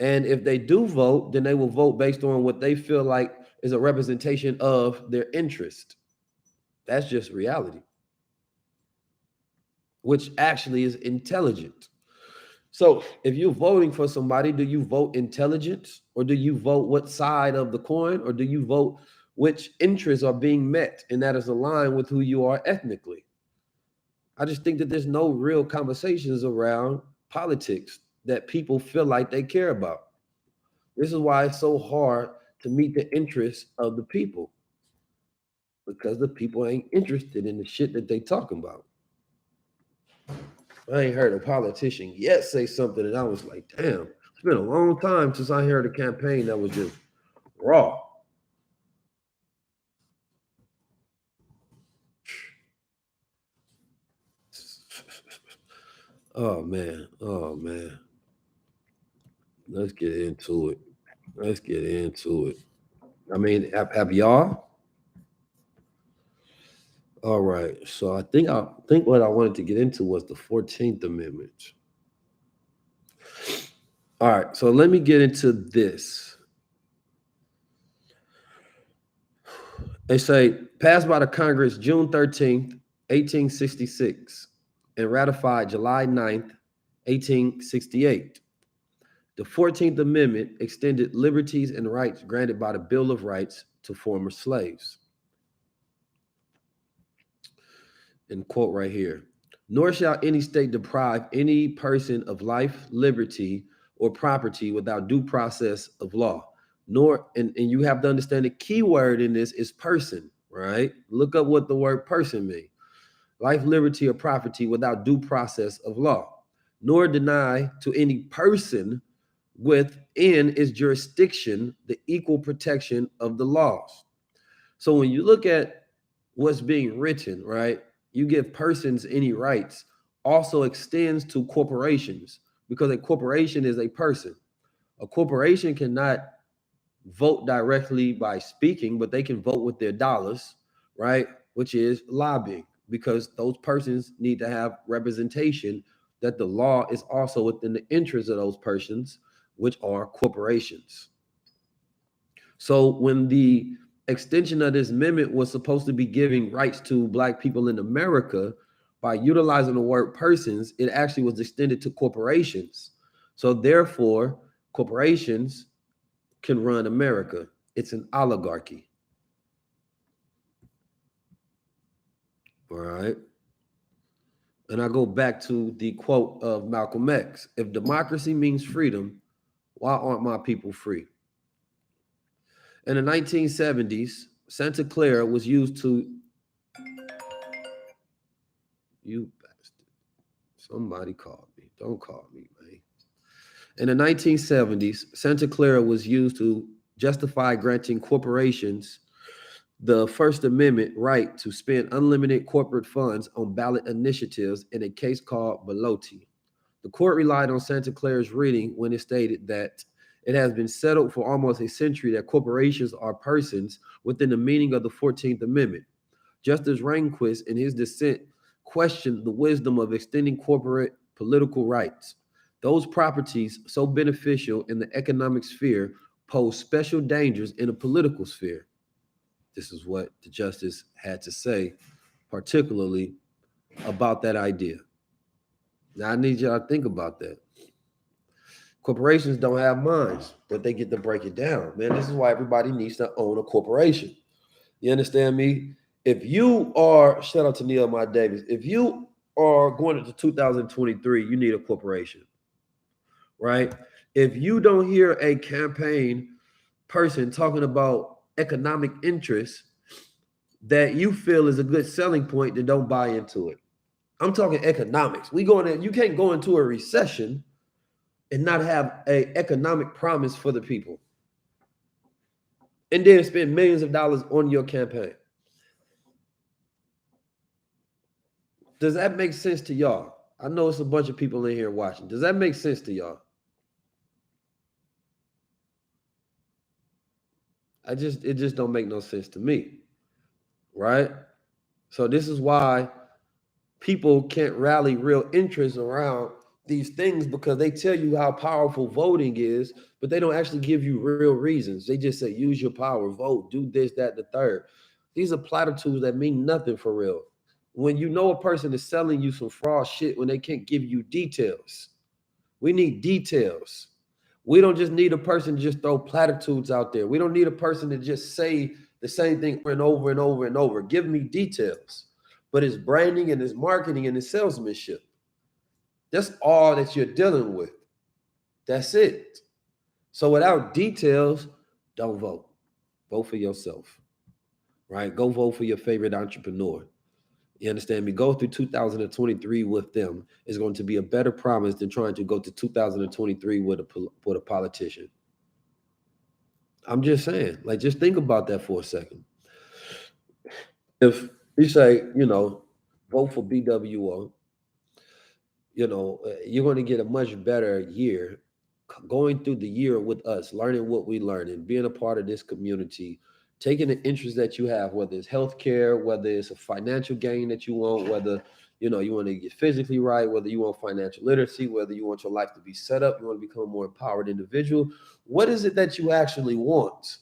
And if they do vote, then they will vote based on what they feel like is a representation of their interest. That's just reality, which actually is intelligent. So if you're voting for somebody, do you vote intelligence, or do you vote what side of the coin, or do you vote which interests are being met and that is aligned with who you are ethnically? I just think that there's no real conversations around politics that people feel like they care about. This is why it's so hard to meet the interests of the people, because the people ain't interested in the shit that they talking about. I ain't heard a politician yet say something and I was like, damn, it's been a long time since I heard a campaign that was just raw. Oh man. Let's get into it. I mean, have y'all? All right. So I think what I wanted to get into was the 14th Amendment. All right. So let me get into this. They say passed by the Congress June 13th, 1866, and ratified July 9th, 1868. The 14th Amendment extended liberties and rights granted by the Bill of Rights to former slaves. And quote right here, nor shall any state deprive any person of life, liberty, or property without due process of law. Nor, and you have to understand the key word in this is person, right? Look up what the word person means. Life, liberty, or property without due process of law. Nor deny to any person within its jurisdiction the equal protection of the laws. So when you look at what's being written, right, you give persons any rights also extends to corporations, because a corporation is a person. A corporation cannot vote directly by speaking, but they can vote with their dollars, right, which is lobbying, because those persons need to have representation that the law is also within the interests of those persons, which are corporations. So when the extension of this amendment was supposed to be giving rights to Black people in America. By utilizing the word persons, it actually was extended to corporations. So therefore, corporations can run America. It's an oligarchy. All right. And I go back to the quote of Malcolm X. If democracy means freedom, why aren't my people free? In the 1970s, Santa Clara was used to, you bastard. Somebody called me. Don't call me, man. In the 1970s, Santa Clara was used to justify granting corporations the First Amendment right to spend unlimited corporate funds on ballot initiatives in a case called Belotti. The court relied on Santa Clara's reading when it stated that it has been settled for almost a century that corporations are persons within the meaning of the 14th Amendment. Justice Rehnquist, in his dissent, questioned the wisdom of extending corporate political rights. Those properties, so beneficial in the economic sphere, pose special dangers in the political sphere. This is what the justice had to say, particularly about that idea. Now, I need y'all to think about that. Corporations don't have minds, but they get to break it down. Man, this is why everybody needs to own a corporation. You understand me? If you are, shout out to Nehemiah Davis, if you are going into 2023, you need a corporation, right? If you don't hear a campaign person talking about economic interests that you feel is a good selling point, then don't buy into it. I'm talking economics. You can't go into a recession and not have an economic promise for the people, and then spend millions of dollars on your campaign. Does that make sense to y'all? I know it's a bunch of people in here watching. Does that make sense to y'all? It just don't make no sense to me, right? So this is why people can't rally real interest around these things, because they tell you how powerful voting is, but they don't actually give you real reasons. They just say, use your power, vote, do this, that, the third. These are platitudes that mean nothing for real. When you know a person is selling you some fraud shit when they can't give you details. We need details. We don't just need a person to just throw platitudes out there. We don't need a person to just say the same thing over and over and over and over. Give me details. But it's branding and it's marketing and it's salesmanship. That's all that you're dealing with. That's it. So without details, don't vote. Vote for yourself, right? Go vote for your favorite entrepreneur. You understand me? Go through 2023 with them is going to be a better promise than trying to go to 2023 with a politician. I'm just saying, like, just think about that for a second. If you say, vote for BWO, you're going to get a much better year going through the year with us, learning what we learn and being a part of this community, taking the interest that you have, whether it's healthcare, whether it's a financial gain that you want, whether you want to get physically right, whether you want financial literacy, whether you want your life to be set up, you want to become a more empowered individual. What is it that you actually want,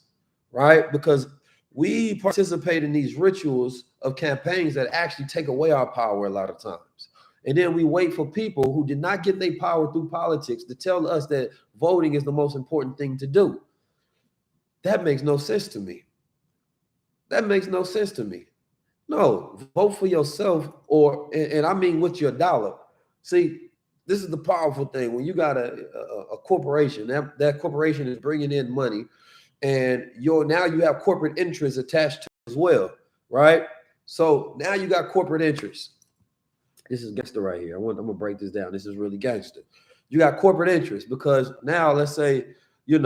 right? Because we participate in these rituals of campaigns that actually take away our power a lot of times. And then we wait for people who did not get their power through politics to tell us that voting is the most important thing to do. That makes no sense to me. That makes no sense to me. No, vote for yourself, and I mean with your dollar. See, this is the powerful thing. When you got a corporation, that corporation is bringing in money, and now you have corporate interests attached to it as well, right? So now you got corporate interests. This is gangster right here. I'm gonna break this down. This is really gangster. You got corporate interests because now let's say, you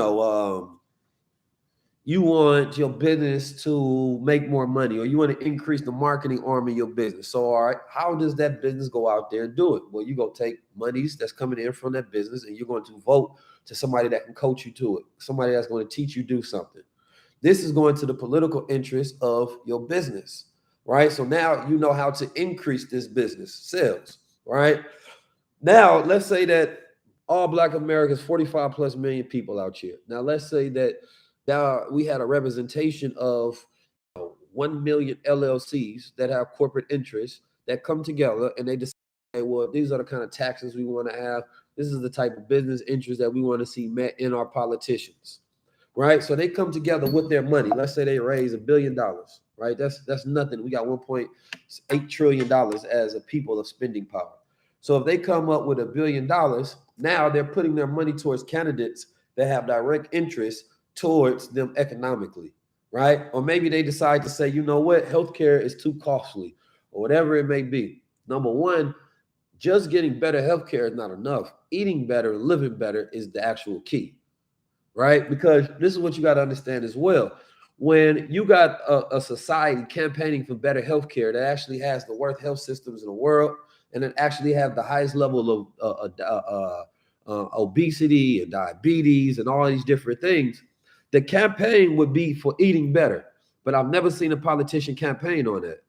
want your business to make more money, or you want to increase the marketing arm of your business. So, all right, how does that business go out there and do it? Well, you're going to take monies that's coming in from that business and you're going to vote to somebody that can coach you to it, somebody that's going to teach you do something. This is going to the political interest of your business, right? So now you know how to increase this business sales, right? Now, let's say that all Black Americans, 45 plus million people out here. Now, let's say that we had a representation of 1 million LLCs that have corporate interests that come together and they decide, well, these are the kind of taxes we want to have. This is the type of business interest that we want to see met in our politicians, right? So they come together with their money. Let's say they raise $1 billion, right? That's nothing. We got $1.8 trillion as a people of spending power. So if they come up with $1 billion, now they're putting their money towards candidates that have direct interest towards them economically, right? Or maybe they decide to say, you know what, healthcare is too costly, or whatever it may be. Number one, just getting better healthcare is not enough. Eating better, living better is the actual key, right? Because this is what you got to understand as well. When you got a society campaigning for better healthcare that actually has the worst health systems in the world, and it actually have the highest level of obesity and diabetes and all these different things, the campaign would be for eating better. But I've never seen a politician campaign on that.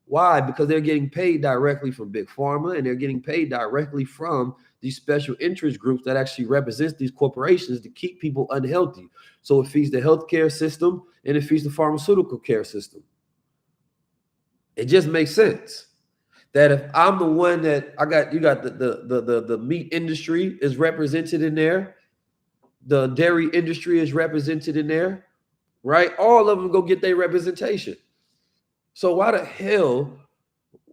Why? Because they're getting paid directly from Big Pharma, and they're getting paid directly from these special interest groups that actually represent these corporations to keep people unhealthy. So it feeds the healthcare system and it feeds the pharmaceutical care system. It just makes sense that if I'm the one that you got the meat industry is represented in there, the dairy industry is represented in there, right? All of them go get their representation. So why the hell,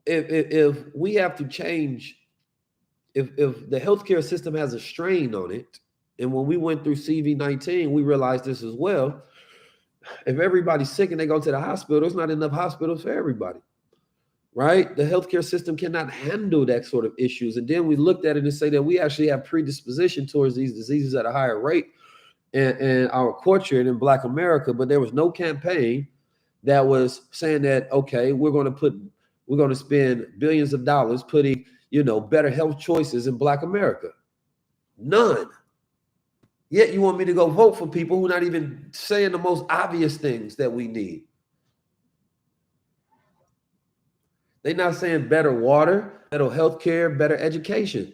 if we have to change, if the healthcare system has a strain on it, and when we went through CV-19, we realized this as well. If everybody's sick and they go to the hospital, there's not enough hospitals for everybody, right? The healthcare system cannot handle that sort of issues. And then we looked at it and say that we actually have predisposition towards these diseases at a higher rate in our culture and in Black America, but there was no campaign that was saying that, okay, we're going to spend billions of dollars putting, better health choices in Black America. None. Yet you want me to go vote for people who are not even saying the most obvious things that we need. They're not saying better water, better health care, better education,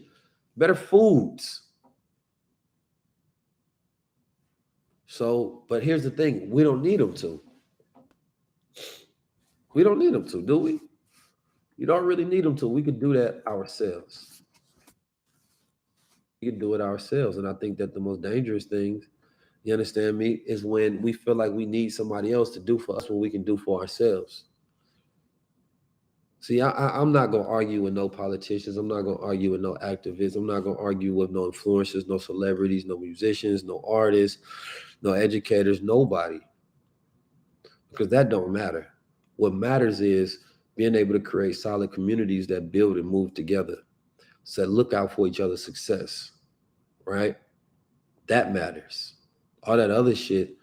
better foods. So, but here's the thing, we don't need them to. We don't need them to, do we? You don't really need them to. We could do that ourselves. We can do it ourselves. And I think that the most dangerous thing, you understand me, is when we feel like we need somebody else to do for us what we can do for ourselves. See, I'm not going to argue with no politicians. I'm not going to argue with no activists. I'm not going to argue with no influencers, no celebrities, no musicians, no artists, no educators, nobody. Because that don't matter. What matters is being able to create solid communities that build and move together. So look out for each other's success, right? That matters. All that other shit,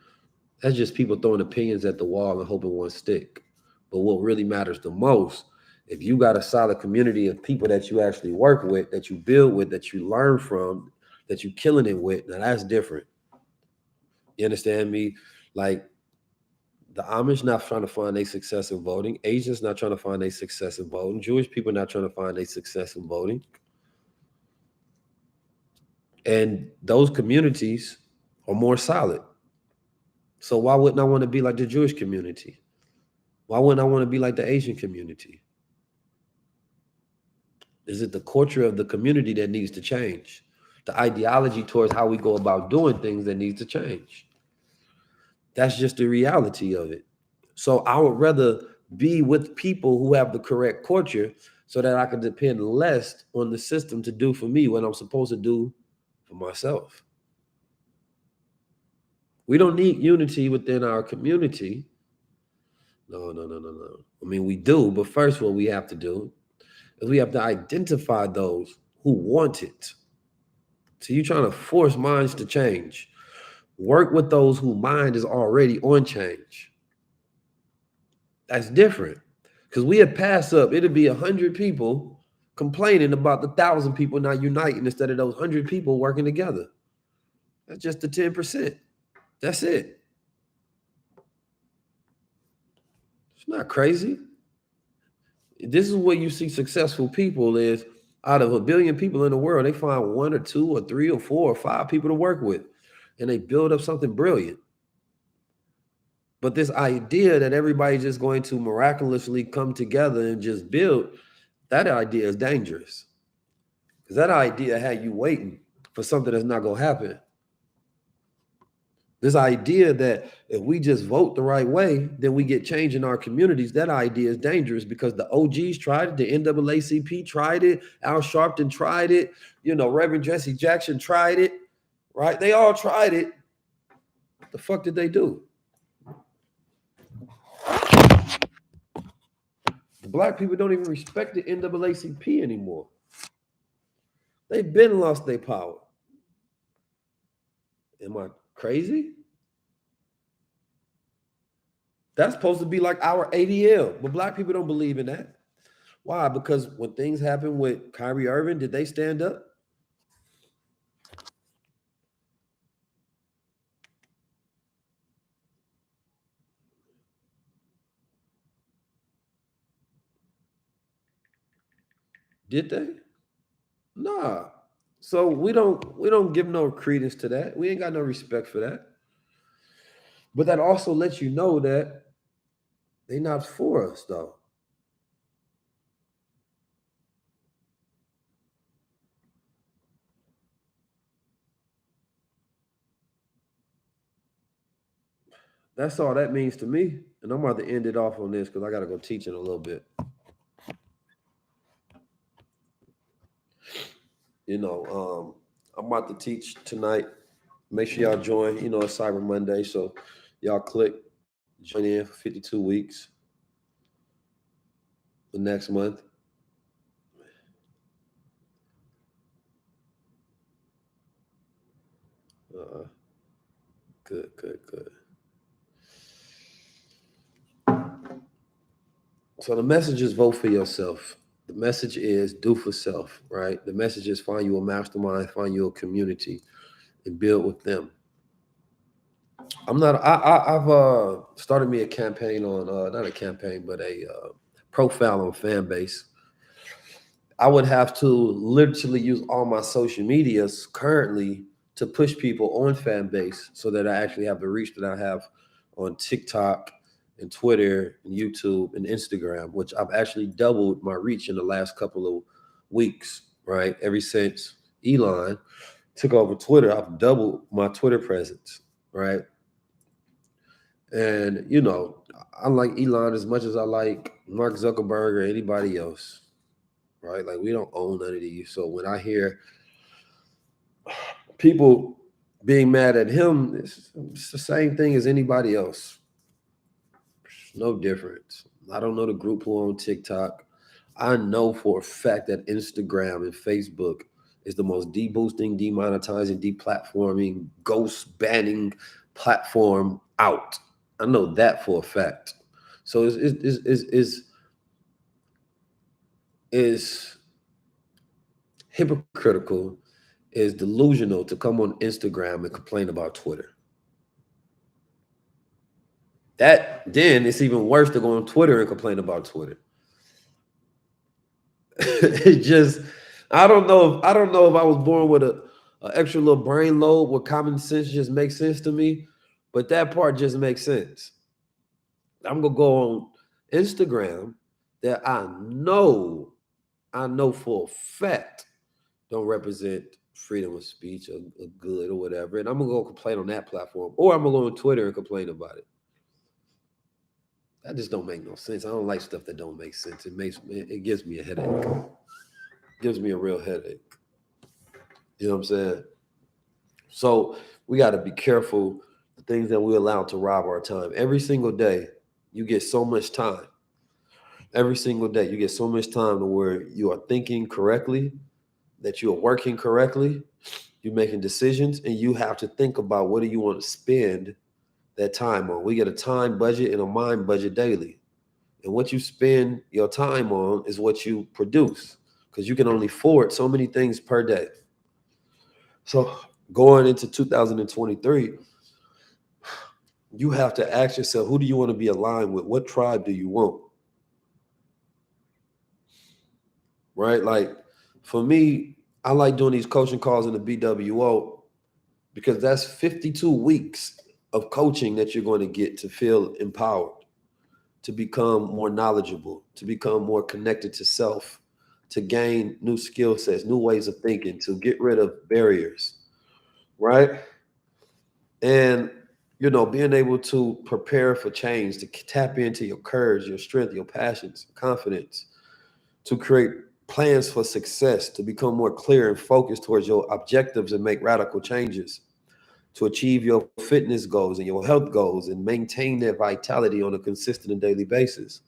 that's just people throwing opinions at the wall and hoping one stick. But what really matters the most, if you got a solid community of people that you actually work with, that you build with, that you learn from, that you're killing it with, now that's different. You understand me? Like, the Amish not trying to find their success in voting. Asians not trying to find their success in voting. Jewish people not trying to find their success in voting. And those communities are more solid. So why wouldn't I want to be like the Jewish community? Why wouldn't I want to be like the Asian community? Is it the culture of the community that needs to change? The ideology towards how we go about doing things that needs to change? That's just the reality of it. So I would rather be with people who have the correct culture so that I can depend less on the system to do for me what I'm supposed to do for myself. We don't need unity within our community. No. I mean, we do, but first what we have to do is we have to identify those who want it. So you're trying to force minds to change. Work with those whose mind is already on change. That's different. Because we have passed up, it'll be 100 people complaining about the 1,000 people not uniting instead of those 100 people working together. That's just the 10%. That's it. It's not crazy. This is where you see successful people is out of 1 billion people in the world, they find 1 or 2 or 3 or 4 or 5 people to work with. And they build up something brilliant. But this idea that everybody's just going to miraculously come together and just build, that idea is dangerous. Because that idea had you waiting for something that's not going to happen. This idea that if we just vote the right way, then we get change in our communities, that idea is dangerous because the OGs tried it, the NAACP tried it, Al Sharpton tried it, Reverend Jesse Jackson tried it, right? They all tried it. What the fuck did they do? The black people don't even respect the NAACP anymore. They've been lost their power. Am I crazy? That's supposed to be like our ADL, but black people don't believe in that. Why? Because when things happened with Kyrie Irving, did they stand up? Did they? Nah. So we don't give no credence to that. We ain't got no respect for that. But that also lets you know that they not for us though. That's all that means to me. And I'm about to end it off on this because I got to go teach in a little bit. I'm about to teach tonight. Make sure y'all join. It's Cyber Monday. So y'all click, join in for 52 weeks the next month. Good. So the message is vote for yourself. The message is do for self, right? The message is find you a mastermind, find you a community, and build with them. I've started me a campaign on, not a campaign, but a profile on Fanbase. I would have to literally use all my social medias currently to push people on Fanbase so that I actually have the reach that I have on TikTok and Twitter and YouTube and Instagram, which I've actually doubled my reach in the last couple of weeks, right? Ever since Elon took over Twitter, I've doubled my Twitter presence, right? And, I like Elon as much as I like Mark Zuckerberg or anybody else, right? Like, we don't own none of these. So when I hear people being mad at him, it's the same thing as anybody else. No difference. I don't know the group who on TikTok. I know for a fact that Instagram and Facebook is the most deboosting, demonetizing, deplatforming, ghost banning platform out. I know that for a fact. So is hypocritical, is delusional to come on Instagram and complain about Twitter. Then it's even worse to go on Twitter and complain about Twitter. It just, I don't know if I was born with a extra little brain lobe where common sense just makes sense to me, but that part just makes sense. I'm gonna go on Instagram that I know for a fact don't represent freedom of speech or good or whatever, and I'm gonna go complain on that platform, or I'm gonna go on Twitter and complain about it. That just don't make no sense. I don't like stuff that don't make sense. It gives me a headache. It gives me a real headache. You know what I'm saying? So we got to be careful the things that we allow to rob our time. Every single day, you get so much time. Every single day, you get so much time to where you are thinking correctly, that you are working correctly, you're making decisions, and you have to think about what do you want to spend that time on. We get a time budget and a mind budget daily. And what you spend your time on is what you produce, because you can only afford so many things per day. So going into 2023, you have to ask yourself, who do you want to be aligned with? What tribe do you want? Right? Like, for me, I like doing these coaching calls in the BWO because that's 52 weeks of coaching that you're going to get to feel empowered, to become more knowledgeable, to become more connected to self, to gain new skill sets, new ways of thinking, to get rid of barriers, right? And being able to prepare for change, to tap into your courage, your strength, your passions, confidence, to create plans for success, to become more clear and focused towards your objectives and make radical changes, to achieve your fitness goals and your health goals and maintain that vitality on a consistent and daily basis,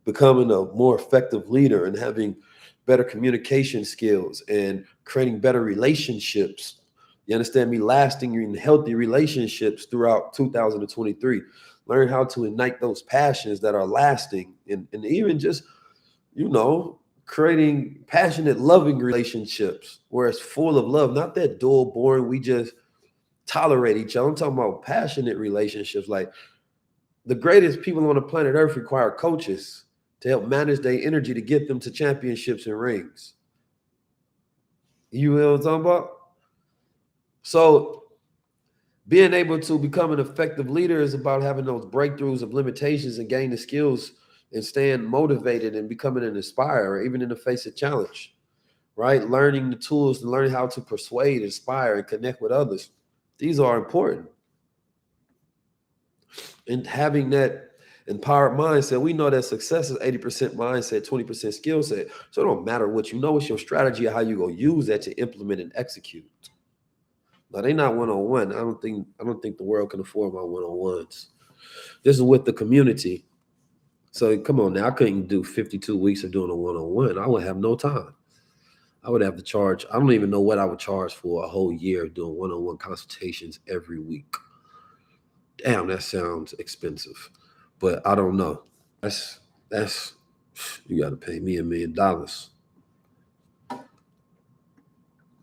becoming a more effective leader and having better communication skills and creating better relationships. You understand me? Lasting and healthy relationships throughout 2023. Learn how to ignite those passions that are lasting, and even just, creating passionate, loving relationships where it's full of love, not that dull, boring, we just tolerate each other. I'm talking about passionate relationships. Like, the greatest people on the planet Earth require coaches to help manage their energy to get them to championships and rings. You know what I'm talking about? So being able to become an effective leader is about having those breakthroughs of limitations and gaining the skills and staying motivated and becoming an inspirer, even in the face of challenge, right? Learning the tools and learning how to persuade, inspire, and connect with others. These are important. And having that empowered mindset, we know that success is 80% mindset, 20% skill set. So it don't matter what you know, it's your strategy of how you go use that to implement and execute. Now, they not one-on-one. I don't think the world can afford my one-on-ones. This is with the community. So come on now, I couldn't do 52 weeks of doing a one-on-one. I would have no time. I would have to charge. I don't even know what I would charge for a whole year of doing one-on-one consultations every week. Damn, that sounds expensive, but I don't know. That's you got to pay me $1 million.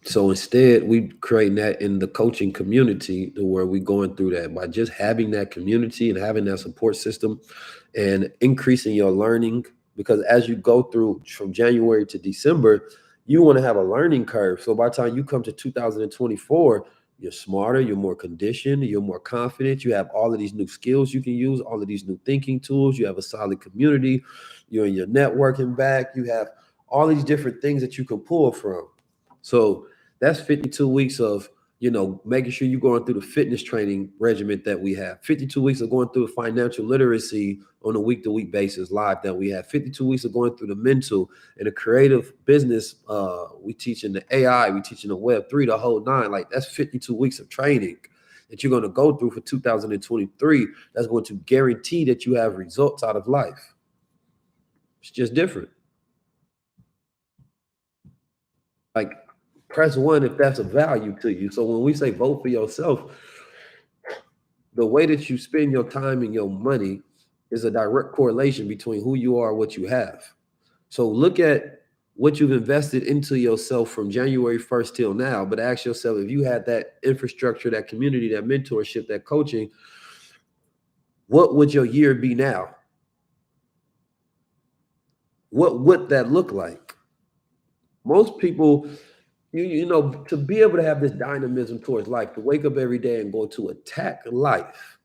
So instead, we creating that in the coaching community to where we going through that by just having that community and having that support system and increasing your learning. Because as you go through from January to December, you want to have a learning curve. So by the time you come to 2024, you're smarter, you're more conditioned, you're more confident. You have all of these new skills you can use, all of these new thinking tools. You have a solid community. You're in your networking back. You have all these different things that you can pull from. So that's 52 weeks of, making sure you're going through the fitness training regimen that we have. 52 weeks of going through financial literacy on a week-to-week basis live that we have. 52 weeks of going through the mental and the creative business. We teaching the AI, we teaching the Web3, the whole nine. Like, that's 52 weeks of training that you're going to go through for 2023. That's going to guarantee that you have results out of life. It's just different. Like, press 1 if that's a value to you. So when we say vote for yourself, the way that you spend your time and your money is a direct correlation between who you are and what you have. So look at what you've invested into yourself from January 1st till now, but ask yourself, if you had that infrastructure, that community, that mentorship, that coaching, what would your year be now? What would that look like? Most people, to be able to have this dynamism towards life, to wake up every day and go to attack life.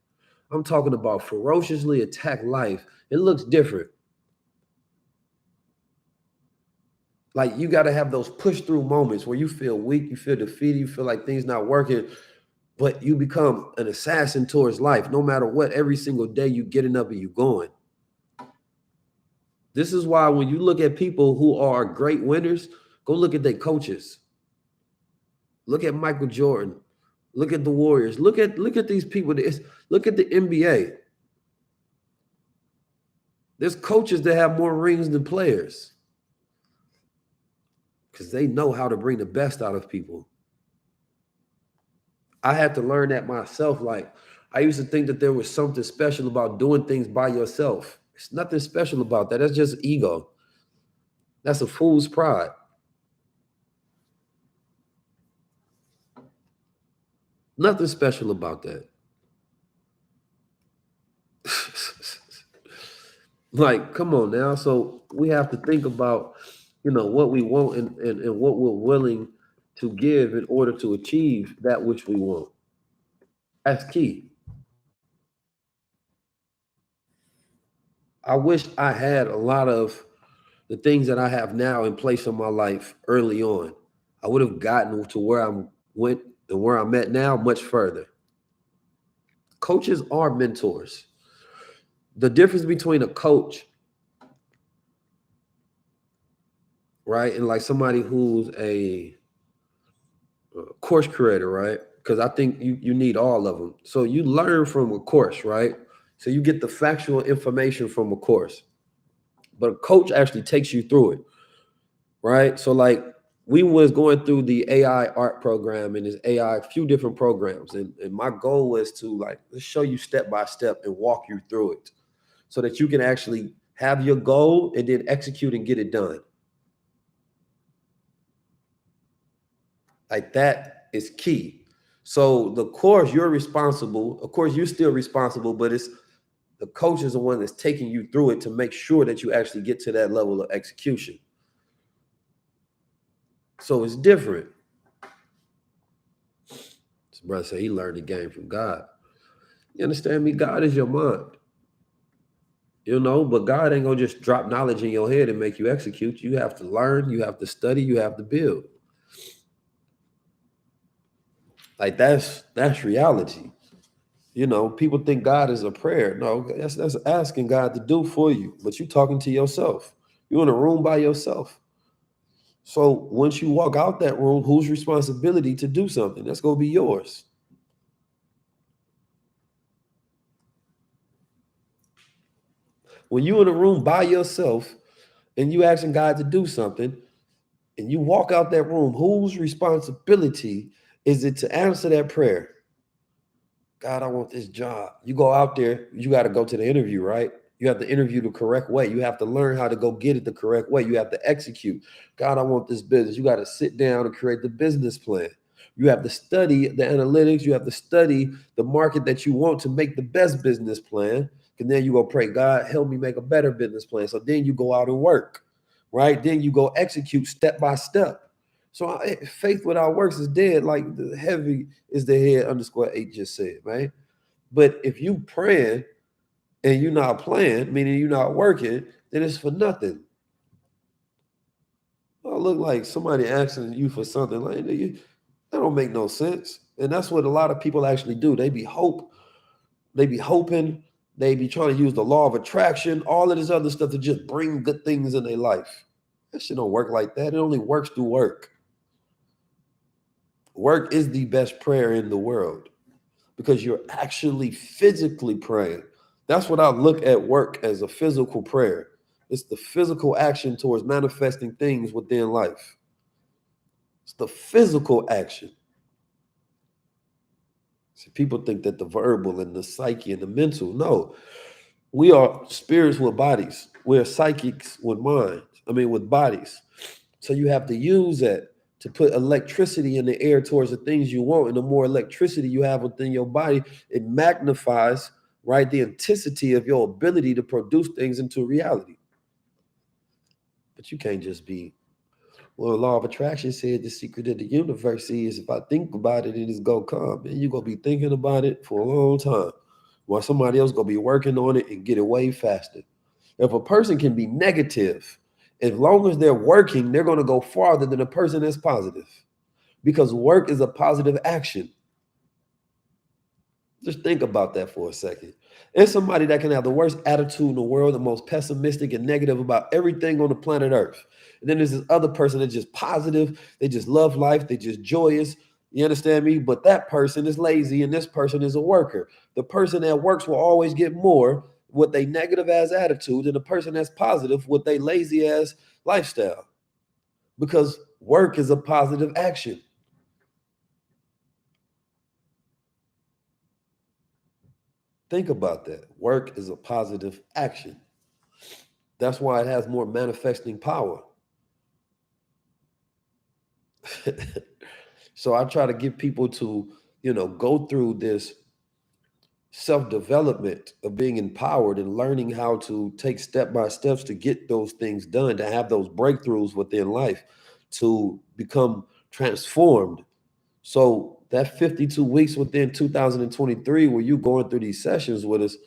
I'm talking about ferociously attack life. It looks different. Like, you got to have those push through moments where you feel weak, you feel defeated, you feel like things not working, but you become an assassin towards life. No matter what, every single day you getting up and you going. This is why when you look at people who are great winners, go look at their coaches. Look at Michael Jordan. Look at the Warriors. Look at these people. Look at the NBA. There's coaches that have more rings than players because they know how to bring the best out of people. I had to learn that myself. Like, I used to think that there was something special about doing things by yourself. There's nothing special about that. That's just ego. That's a fool's pride. Nothing special about that. Like, come on now. So we have to think about, what we want and what we're willing to give in order to achieve that which we want. That's key. I wish I had a lot of the things that I have now in place in my life early on. I would have gotten to where I'm went and where I'm at now much further. Coaches are mentors. The difference between a coach, right, and like somebody who's a course creator, right? Because I think you need all of them. So you learn from a course, right? So you get the factual information from a course, but a coach actually takes you through it, right? So like we was going through the AI art program and this AI, a few different programs, and my goal was to like let's show you step by step and walk you through it, so that you can actually have your goal and then execute and get it done. Like that is key. So the course, you're responsible. Of course, you're still responsible, but it's the coach is the one that's taking you through it to make sure that you actually get to that level of execution. So it's different. This brother said he learned the game from God. You understand me? God is your mind. You know, but God ain't gonna just drop knowledge in your head and make you execute. You have to learn, you have to study, you have to build. Like that's reality. You know, people think God is a prayer. No, that's asking God to do for you, but you talking to yourself. You're in a room by yourself. So once you walk out that room, whose responsibility to do something? That's gonna be yours. When you're in a room by yourself and you asking God to do something, and you walk out that room, whose responsibility is it to answer that prayer? God, I want this job. You go out there, you got to go to the interview, right? You have to interview the correct way. You have to learn how to go get it the correct way. You have to execute. God, I want this business. You got to sit down and create the business plan. You have to study the analytics. You have to study the market that you want to make the best business plan. And then you go pray, God, help me make a better business plan. So then you go out and work, right? Then you go execute step by step. So faith without works is dead. Like the heavy is the head _8 just said, right? But if you praying and you're not playing, meaning you're not working, then it's for nothing. I look like somebody asking you for something like that don't make no sense. And that's what a lot of people actually do. They be hoping, they be trying to use the law of attraction, all of this other stuff to just bring good things in their life. That shit don't work like that. It only works through work. Work is the best prayer in the world because you're actually physically praying. That's what I look at work as, a physical prayer. It's the physical action towards manifesting things within life. It's the physical action. See, people think that the verbal and the psyche and the mental. No, we are spirits with bodies. We're psychics with minds. With bodies. So you have to use that to put electricity in the air towards the things you want. And the more electricity you have within your body, it magnifies, right, the intensity of your ability to produce things into reality. But you can't just be, well, the law of attraction said the secret of the universe is if I think about it, it is going to come. And you're going to be thinking about it for a long time while somebody else going to be working on it and get it way faster. If a person can be negative, as long as they're working, they're going to go farther than a person that's positive because work is a positive action. Just think about that for a second. There's somebody that can have the worst attitude in the world, the most pessimistic and negative about everything on the planet Earth. And then there's this other person that's just positive. They just love life. They just joyous. You understand me? But that person is lazy and this person is a worker. The person that works will always get more with a negative ass attitude than the person that's positive with a lazy ass lifestyle. Because work is a positive action. Think about that. Work is a positive action. That's why it has more manifesting power. So I try to get people to, go through this self-development of being empowered and learning how to take step by steps to get those things done, to have those breakthroughs within life, to become transformed. So that 52 weeks within 2023, where you going through these sessions with us,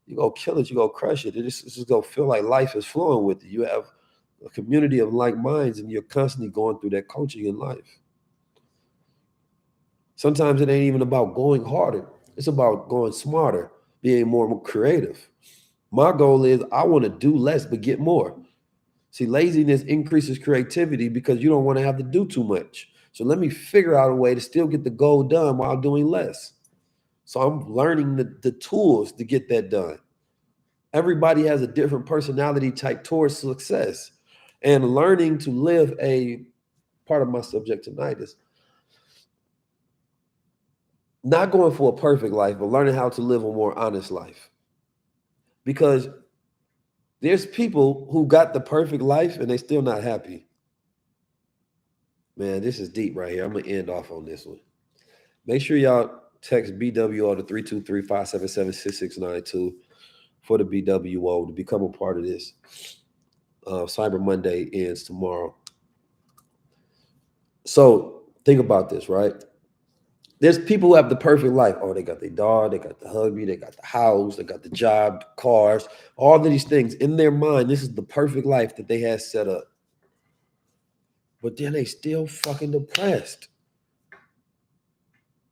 you go kill it, you go crush it. It's just gonna feel like life is flowing with you. You have a community of like minds, and you're constantly going through that coaching in life. Sometimes it ain't even about going harder. It's about going smarter, being more creative. My goal is I want to do less but get more. See, laziness increases creativity because you don't want to have to do too much. So let me figure out a way to still get the goal done while doing less. So I'm learning the tools to get that done. Everybody has a different personality type towards success. And learning to live a part of my subject tonight is not going for a perfect life, but learning how to live a more honest life. Because there's people who got the perfect life and they still not happy. Man, this is deep right here. I'm going to end off on this one. Make sure y'all text BWO to 323-577-6692 for the BWO to become a part of this. Cyber Monday ends tomorrow. So think about this, right? There's people who have the perfect life. Oh, they got their dog, they got the hubby, they got the house, they got the job, cars, all of these things. In their mind, this is the perfect life that they had set up. But then they still fucking depressed.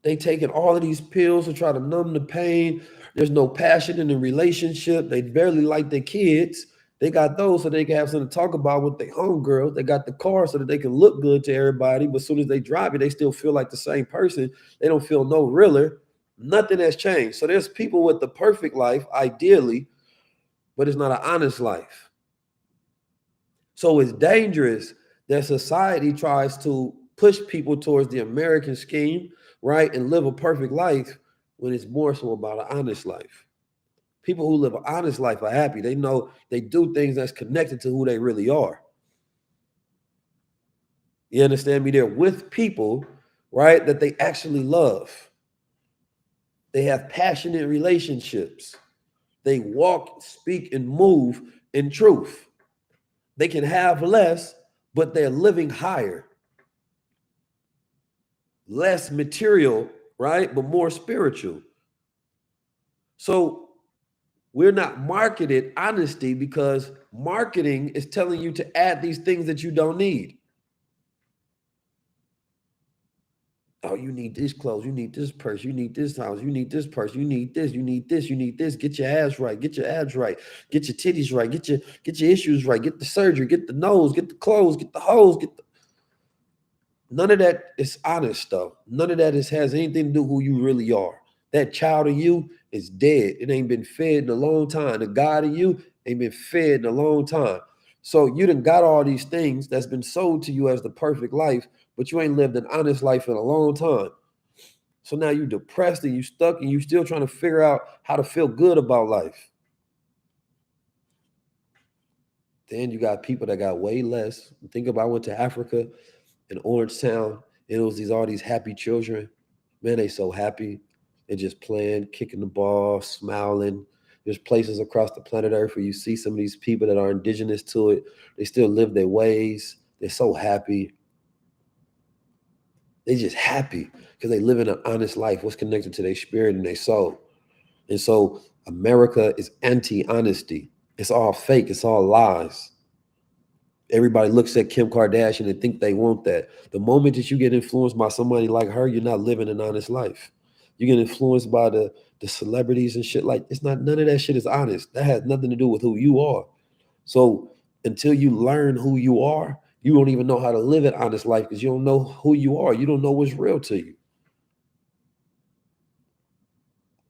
They taking all of these pills to try to numb the pain. There's no passion in the relationship. They barely like their kids. They got those so they can have something to talk about with their homegirls. They got the car so that they can look good to everybody. But as soon as they drive it, they still feel like the same person. They don't feel no realer. Nothing has changed. So there's people with the perfect life, ideally, but it's not an honest life. So it's dangerous that society tries to push people towards the American scheme, right, and live a perfect life when it's more so about an honest life. People who live an honest life are happy. They know they do things that's connected to who they really are. You understand me? They're with people, right, that they actually love. They have passionate relationships. They walk, speak, and move in truth. They can have less, but they're living higher. Less material, right, but more spiritual. So we're not marketed honesty because marketing is telling you to add these things that you don't need. Oh, you need this clothes, you need this purse, you need this house, you need this purse, you need this, you need this, you need this. Get your ass right, get your abs right, get your titties right, get your issues right, get the surgery, get the nose, get the clothes, get the hose, none of that is honest stuff. None of that has anything to do with who you really are. That child of you is dead. It ain't been fed in a long time. The God of you ain't been fed in a long time. So you done got all these things that's been sold to you as the perfect life, but you ain't lived an honest life in a long time. So now you depressed and you stuck and you still trying to figure out how to feel good about life. Then you got people that got way less. Think about, I went to Africa in Orange Town, and it was all these happy children. Man, they so happy. They're just playing, kicking the ball, smiling. There's places across the planet Earth where you see some of these people that are indigenous to it. They still live their ways. They're so happy. They're just happy because they live in an honest life. What's connected to their spirit and their soul. And so America is anti-honesty. It's all fake. It's all lies. Everybody looks at Kim Kardashian and think they want that. The moment that you get influenced by somebody like her, you're not living an honest life. You get influenced by the celebrities and shit. Like, it's not, none of that shit is honest. That has nothing to do with who you are. So until you learn who you are, you don't even know how to live an honest life because you don't know who you are. You don't know what's real to you.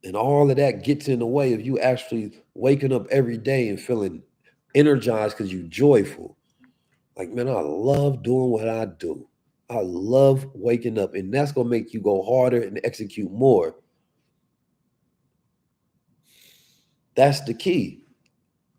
And all of that gets in the way of you actually waking up every day and feeling energized because you're joyful. Like, man, I love doing what I do. I love waking up, and that's going to make you go harder and execute more. That's the key.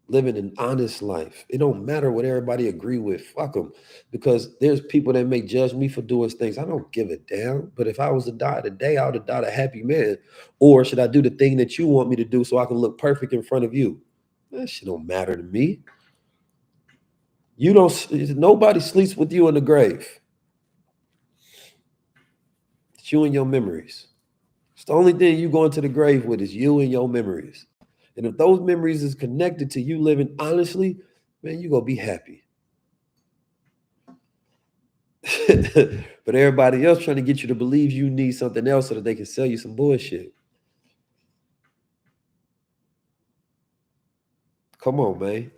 Living an honest life. It don't matter what everybody agree with. Fuck them. Because there's people that may judge me for doing things. I don't give a damn. But if I was to die today, I would have died a happy man. Or should I do the thing that you want me to do so I can look perfect in front of you? That shit don't matter to me. You don't, nobody sleeps with you in the grave. It's you and your memories. It's the only thing you go into the grave with is you and your memories. And if those memories is connected to you living honestly, man, you're going to be happy. But everybody else trying to get you to believe you need something else so that they can sell you some bullshit. Come on, man.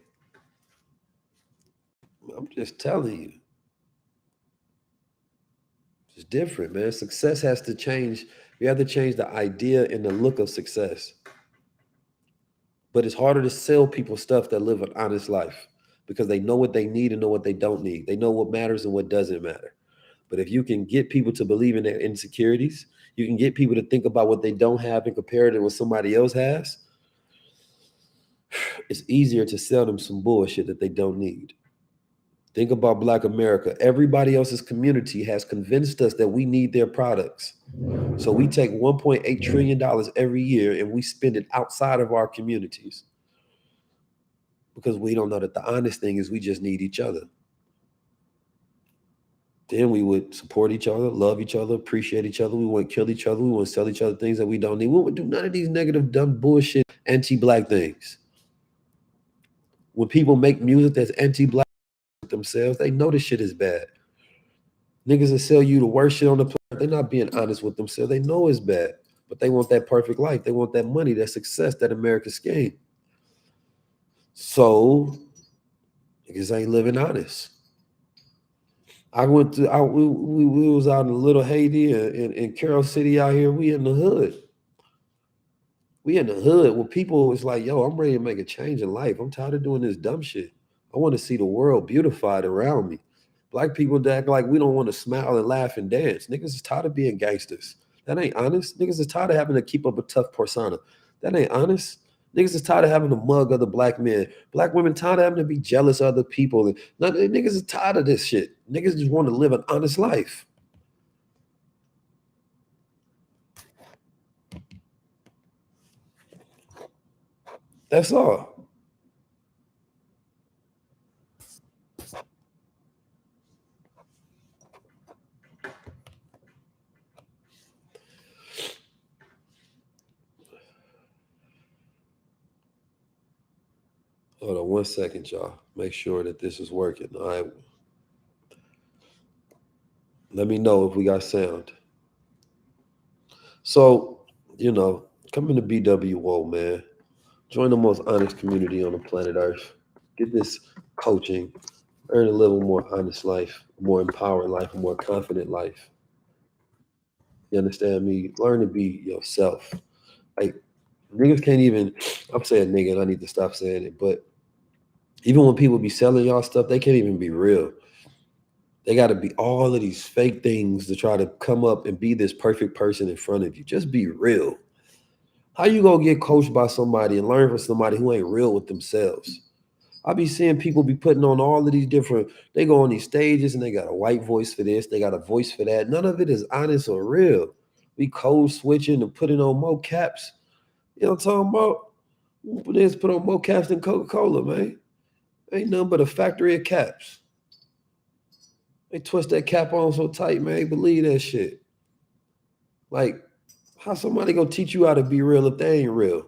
I'm just telling you. It's different, man. Success has to change. You have to change the idea and the look of success. But it's harder to sell people stuff that live an honest life because they know what they need and know what they don't need. They know what matters and what doesn't matter. But if you can get people to believe in their insecurities, you can get people to think about what they don't have and compare it to what somebody else has, it's easier to sell them some bullshit that they don't need. Think about Black America. Everybody else's community has convinced us that we need their products. So we take $1.8 trillion every year and we spend it outside of our communities because we don't know that the honest thing is we just need each other. Then we would support each other, love each other, appreciate each other. We wouldn't kill each other. We wouldn't sell each other things that we don't need. We wouldn't do none of these negative, dumb bullshit, anti-Black things. When people make music that's anti-Black themselves, they know this shit is bad. Niggas that sell you the worst shit on the planet, they're not being honest with themselves. They know it's bad, but they want that perfect life. They want that money, that success, that American scheme. So niggas ain't living honest. I went to, we was out in Little Haiti in Carroll City out here. We in the hood. We in the hood where people is like, yo, I'm ready to make a change in life. I'm tired of doing this dumb shit. I want to see the world beautified around me. Black people that act like we don't want to smile and laugh and dance. Niggas is tired of being gangsters. That ain't honest. Niggas is tired of having to keep up a tough persona. That ain't honest. Niggas is tired of having to mug other Black men. Black women tired of having to be jealous of other people. And niggas is tired of this shit. Niggas just want to live an honest life. That's all. Hold on 1 second, y'all. Make sure that this is working. All right. Let me know if we got sound. So, come into BWO, man. Join the most honest community on the planet Earth. Get this coaching. Earn a little more honest life, a more empowered life, a more confident life. You understand me? Learn to be yourself. Like, niggas can't even, I'm saying nigga, and I need to stop saying it, but even when people be selling y'all stuff, they can't even be real. They got to be all of these fake things to try to come up and be this perfect person in front of you. Just be real. How you gonna get coached by somebody and learn from somebody who ain't real with themselves? I be seeing people be putting on all of these different, they go on these stages and they got a white voice for this, they got a voice for that. None of it is honest or real. We code switching and putting on more caps. You know what I'm talking about? Let's put on more caps than Coca-Cola, man. Ain't nothing but a factory of caps. They twist that cap on so tight, man. Believe that shit. Like, how somebody gonna teach you how to be real if they ain't real?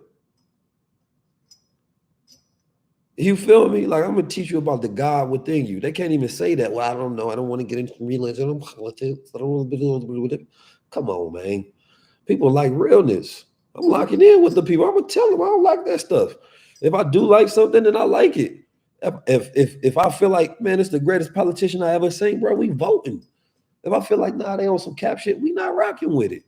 You feel me? Like, I'm gonna teach you about the God within you. They can't even say that. Well, I don't know. I don't want to get into religion. I don't want to be. Come on, man. People like realness. I'm locking in with the people. I'm gonna tell them I don't like that stuff. If I do like something, then I like it. If I feel like, man, it's the greatest politician I ever seen, bro, we voting. If I feel like, nah, they on some cap shit, we not rocking with it.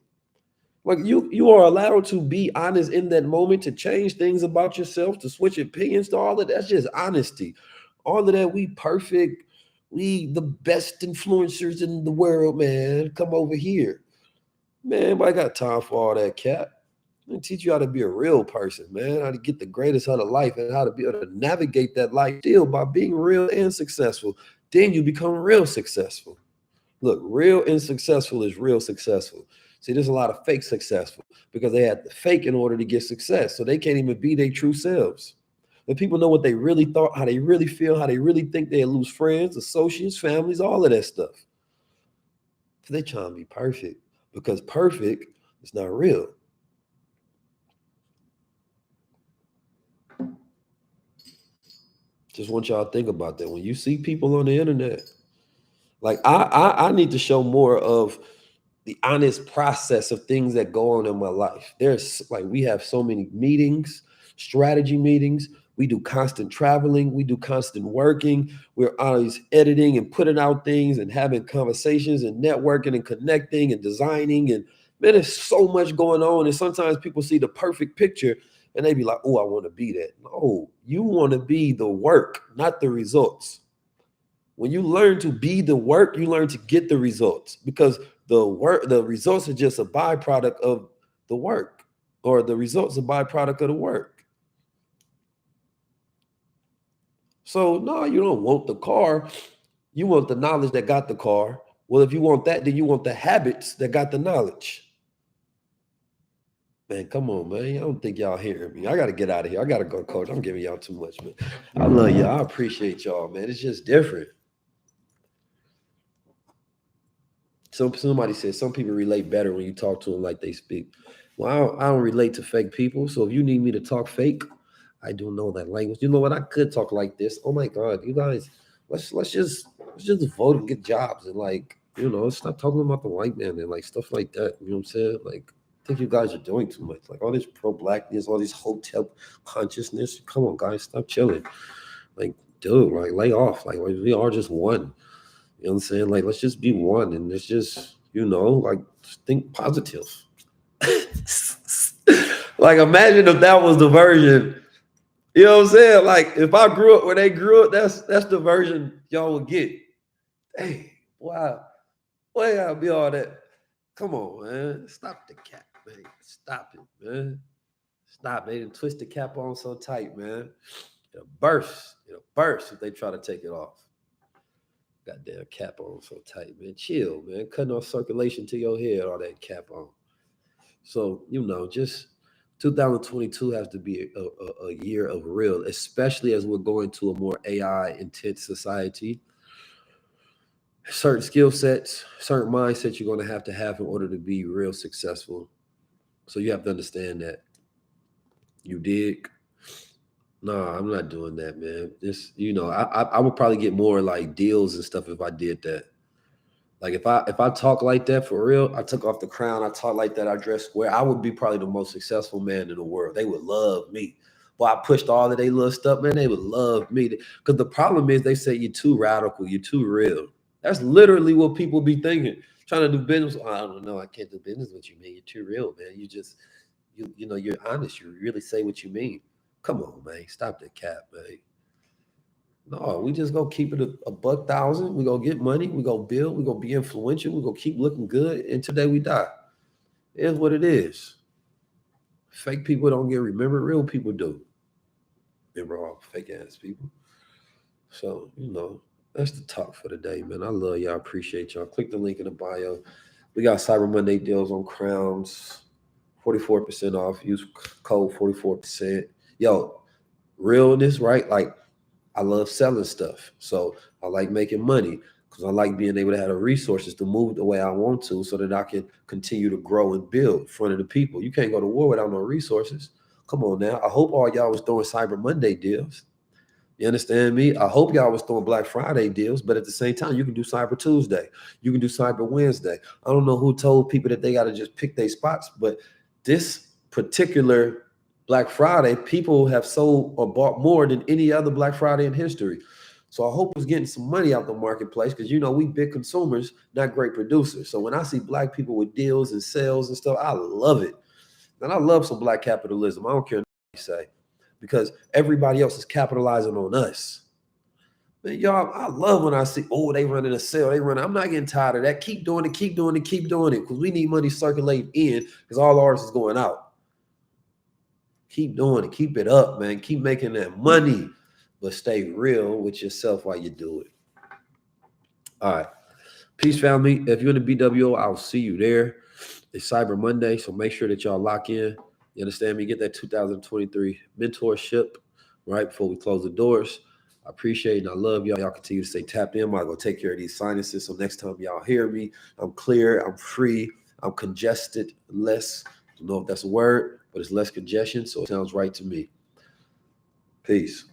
Like you are allowed to be honest in that moment, to change things about yourself, to switch opinions, to all of that's just honesty. All of that, we perfect, we the best influencers in the world, man. Come over here. Man, I got time for all that cap. I'm gonna teach you how to be a real person, man, how to get the greatest out of life and how to be able to navigate that life still by being real and successful. Then you become real successful. Look, real and successful is real successful. See, there's a lot of fake successful because they had to fake in order to get success. So they can't even be their true selves. But people know what they really thought, how they really feel, how they really think they lose friends, associates, families, all of that stuff. So they trying to be perfect because perfect is not real. Just want y'all to think about that. When you see people on the internet, like I need to show more of the honest process of things that go on in my life. There's like, we have so many meetings, strategy meetings. We do constant traveling. We do constant working. We're always editing and putting out things and having conversations and networking and connecting and designing. And man, there's so much going on. And sometimes people see the perfect picture and they be like, oh, I want to be that. No, you want to be the work, not the results. When you learn to be the work, you learn to get the results, because the results are just a byproduct of the work, or the results are a byproduct of the work. So no, you don't want the car. You want the knowledge that got the car. Well, if you want that, then you want the habits that got the knowledge. Man, come on, man. I don't think y'all hearing me. I got to get out of here. I got to go, coach. I'm giving y'all too much, man. I love y'all. I appreciate y'all, man. It's just different. Somebody said some people relate better when you talk to them like they speak. Well, I don't relate to fake people. So if you need me to talk fake, I don't know that language. You know what? I could talk like this. Oh my God, you guys, let's just vote and get jobs and, like, stop talking about the white man and like stuff like that. You know what I'm saying? Like, I think you guys are doing too much. Like all this pro-blackness, all this hotel consciousness. Come on, guys, stop chilling. Like, dude, like lay off. Like we are just one. You know what I'm saying? Like, let's just be one, and let's just, like, think positive. Like, imagine if that was the version. You know what I'm saying? Like, if I grew up where they grew up, that's the version y'all would get. Hey, wow. Why gotta be all that? Come on, man. Stop the cap, man. Stop it, man. Stop. They didn't twist the cap on so tight, man. It'll burst. It'll burst if they try to take it off. Goddamn cap on so tight, man. Chill, man. Cutting off circulation to your head, all that cap on. So, just 2022 has to be a year of real, especially as we're going to a more AI intense society. Certain skill sets, certain mindsets you're going to have in order to be real successful. So you have to understand that. You dig? No, I'm not doing that, man. This, I would probably get more like deals and stuff if I did that. Like if I talk like that for real, I took off the crown, I talk like that, I dress square, I would be probably the most successful man in the world. They would love me. Well, I pushed all of their little stuff, man. They would love me. Because the problem is they say you're too radical, you're too real. That's literally what people be thinking. Trying to do business. Oh, I don't know. I can't do business with you, man. You're too real, man. You're honest. You really say what you mean. Come on, man. Stop that cap, man. No, we just go keep it a buck thousand. We go get money. We go build. We go be influential. We go keep looking good. And today we die. It is what it is. Fake people don't get remembered. Real people do. Remember all fake ass people. So, that's the talk for the day, man. I love y'all. Appreciate y'all. Click the link in the bio. We got Cyber Monday deals on crowns. 44% off. Use code 44%. Yo, realness, right? Like, I love selling stuff. So I like making money because I like being able to have the resources to move the way I want to so that I can continue to grow and build in front of the people. You can't go to war without no resources. Come on now. I hope all y'all was throwing Cyber Monday deals. You understand me? I hope y'all was throwing Black Friday deals, but at the same time, you can do Cyber Tuesday. You can do Cyber Wednesday. I don't know who told people that they got to just pick their spots, but this particular Black Friday, people have sold or bought more than any other Black Friday in history. So I hope it's getting some money out the marketplace because, we big consumers, not great producers. So when I see Black people with deals and sales and stuff, I love it. And I love some Black capitalism. I don't care what you say, because everybody else is capitalizing on us. Man, y'all, I love when I see, they running a sale. I'm not getting tired of that. Keep doing it, keep doing it, keep doing it, because we need money circulating in because all ours is going out. Keep doing it. Keep it up, man. Keep making that money, but stay real with yourself while you do it. All right. Peace, family. If you're in the BWO, I'll see you there. It's Cyber Monday, so make sure that y'all lock in. You understand me? Get that 2023 mentorship right before we close the doors. I appreciate and I love y'all. Y'all continue to stay tapped in. I'm going to go take care of these sinuses. So next time y'all hear me, I'm clear, I'm free, I'm congested, less. I don't know if that's a word, but it's less congestion. So it sounds right to me. Peace.